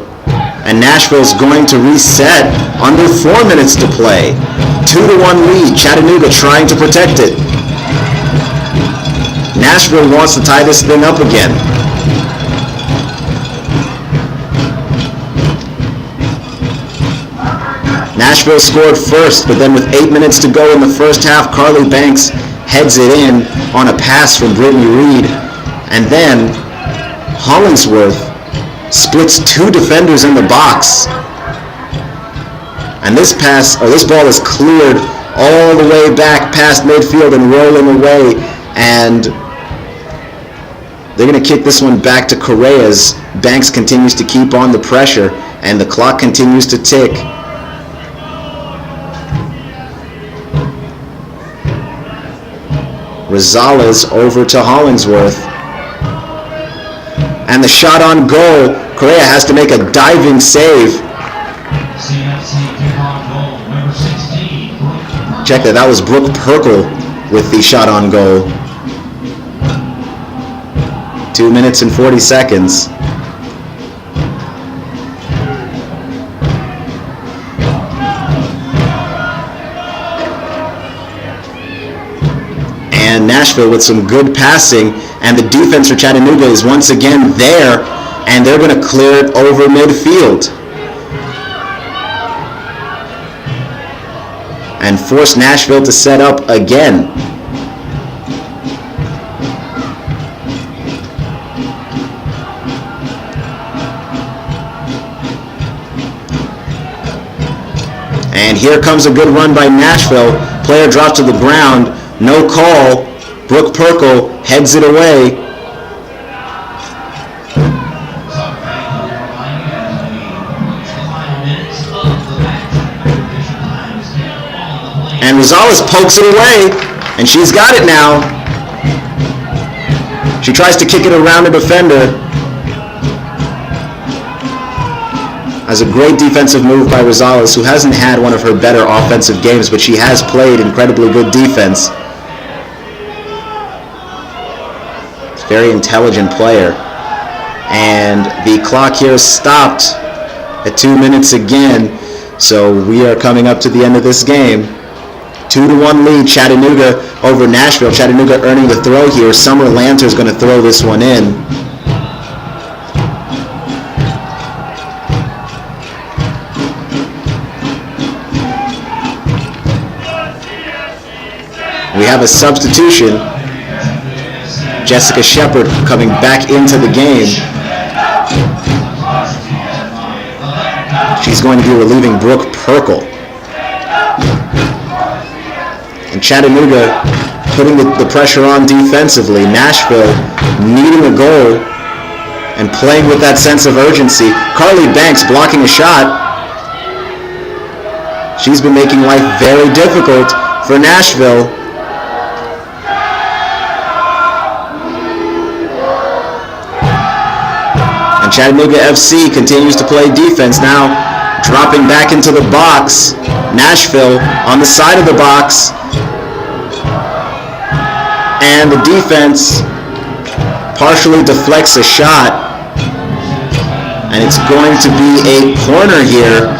And Nashville's going to reset under 4 minutes to play. 2-1 lead. Chattanooga trying to protect it. Nashville wants to tie this thing up again. Nashville scored first, but then with 8 minutes to go in the first half, Carly Banks heads it in on a pass from Brittany Reed. And then Hollingsworth splits 2 defenders in the box. And this ball is cleared all the way back past midfield and rolling away. And they're going to kick this one back to Correa's. Banks continues to keep on the pressure, and the clock continues to tick. Rosales over to Hollingsworth. And the shot on goal. Correa has to make a diving save. Check that. That was Brooke Perkle with the shot on goal. 2 minutes and 40 seconds. And Nashville with some good passing, and the defense for Chattanooga is once again there, and they're going to clear it over midfield and force Nashville to set up again. And here comes a good run by Nashville. Player drops to the ground. No call. Brooke Perkle heads it away. And Rosales pokes it away, and she's got it now. She tries to kick it around a defender. As a great defensive move by Rosales, who hasn't had one of her better offensive games, but she has played incredibly good defense. Very intelligent player. And the clock here is stopped at 2 minutes again. So we are coming up to the end of this game. 2-1 lead, Chattanooga over Nashville. Chattanooga earning the throw here. Summer Lanter is going to throw this one in. We have a substitution. Jessica Shepard coming back into the game. She's going to be relieving Brooke Perkle. And Chattanooga putting the pressure on defensively. Nashville needing a goal and playing with that sense of urgency. Carly Banks blocking a shot. She's been making life very difficult for Nashville. Chattanooga FC continues to play defense now, dropping back into the box. Nashville on the side of the box. And the defense partially deflects a shot. And it's going to be a corner here.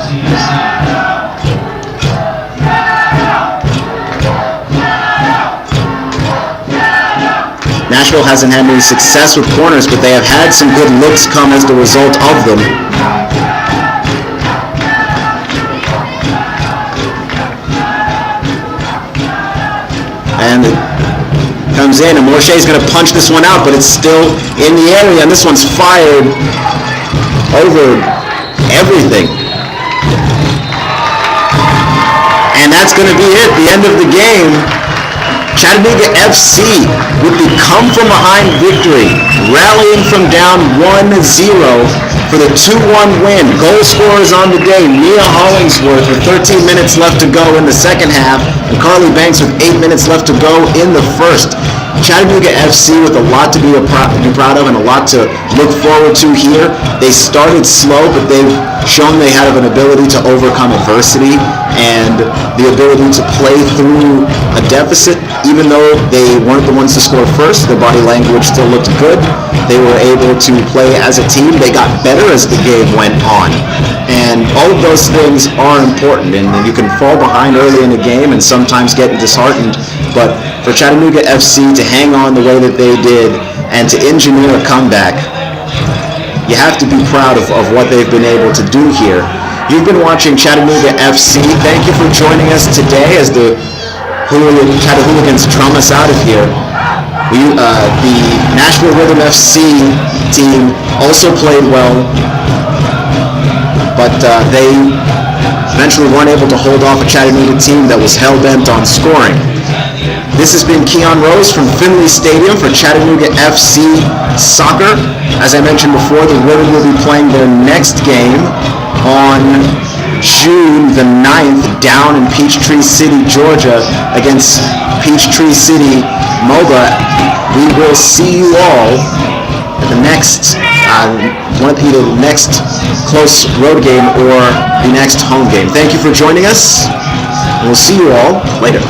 Nashville hasn't had any success with corners, but they have had some good looks come as the result of them. And it comes in, and Morshay's going to punch this one out, but it's still in the area, and this one's fired over everything. And that's going to be it, the end of the game. Chattanooga FC with the come-from-behind victory, rallying from down 1-0 for the 2-1 win. Goal scorers on the day, Mia Hollingsworth with 13 minutes left to go in the second half, and Carly Banks with 8 minutes left to go in the first. Chattanooga FC with a lot to be proud of and a lot to look forward to here. They started slow, but they've shown they have an ability to overcome adversity and the ability to play through a deficit. Even though they weren't the ones to score first, their body language still looked good. They were able to play as a team. They got better as the game went on. And all of those things are important. And you can fall behind early in the game and sometimes get disheartened. But for Chattanooga FC to hang on the way that they did and to engineer a comeback, you have to be proud of what they've been able to do here. You've been watching Chattanooga FC. Thank you for joining us today as the Chatahooligans drum us out of here. The Nashville Rhythm FC team also played well, but they eventually weren't able to hold off a Chattanooga team that was hell-bent on scoring. This has been Keon Rose from Finley Stadium for Chattanooga FC Soccer. As I mentioned before, the Rhythm will be playing their next game on June the 9th down in Peachtree City, Georgia against Peachtree City MOBA. We will see you all at the next either the next close road game or the next home game. Thank you for joining us, and we'll see you all later.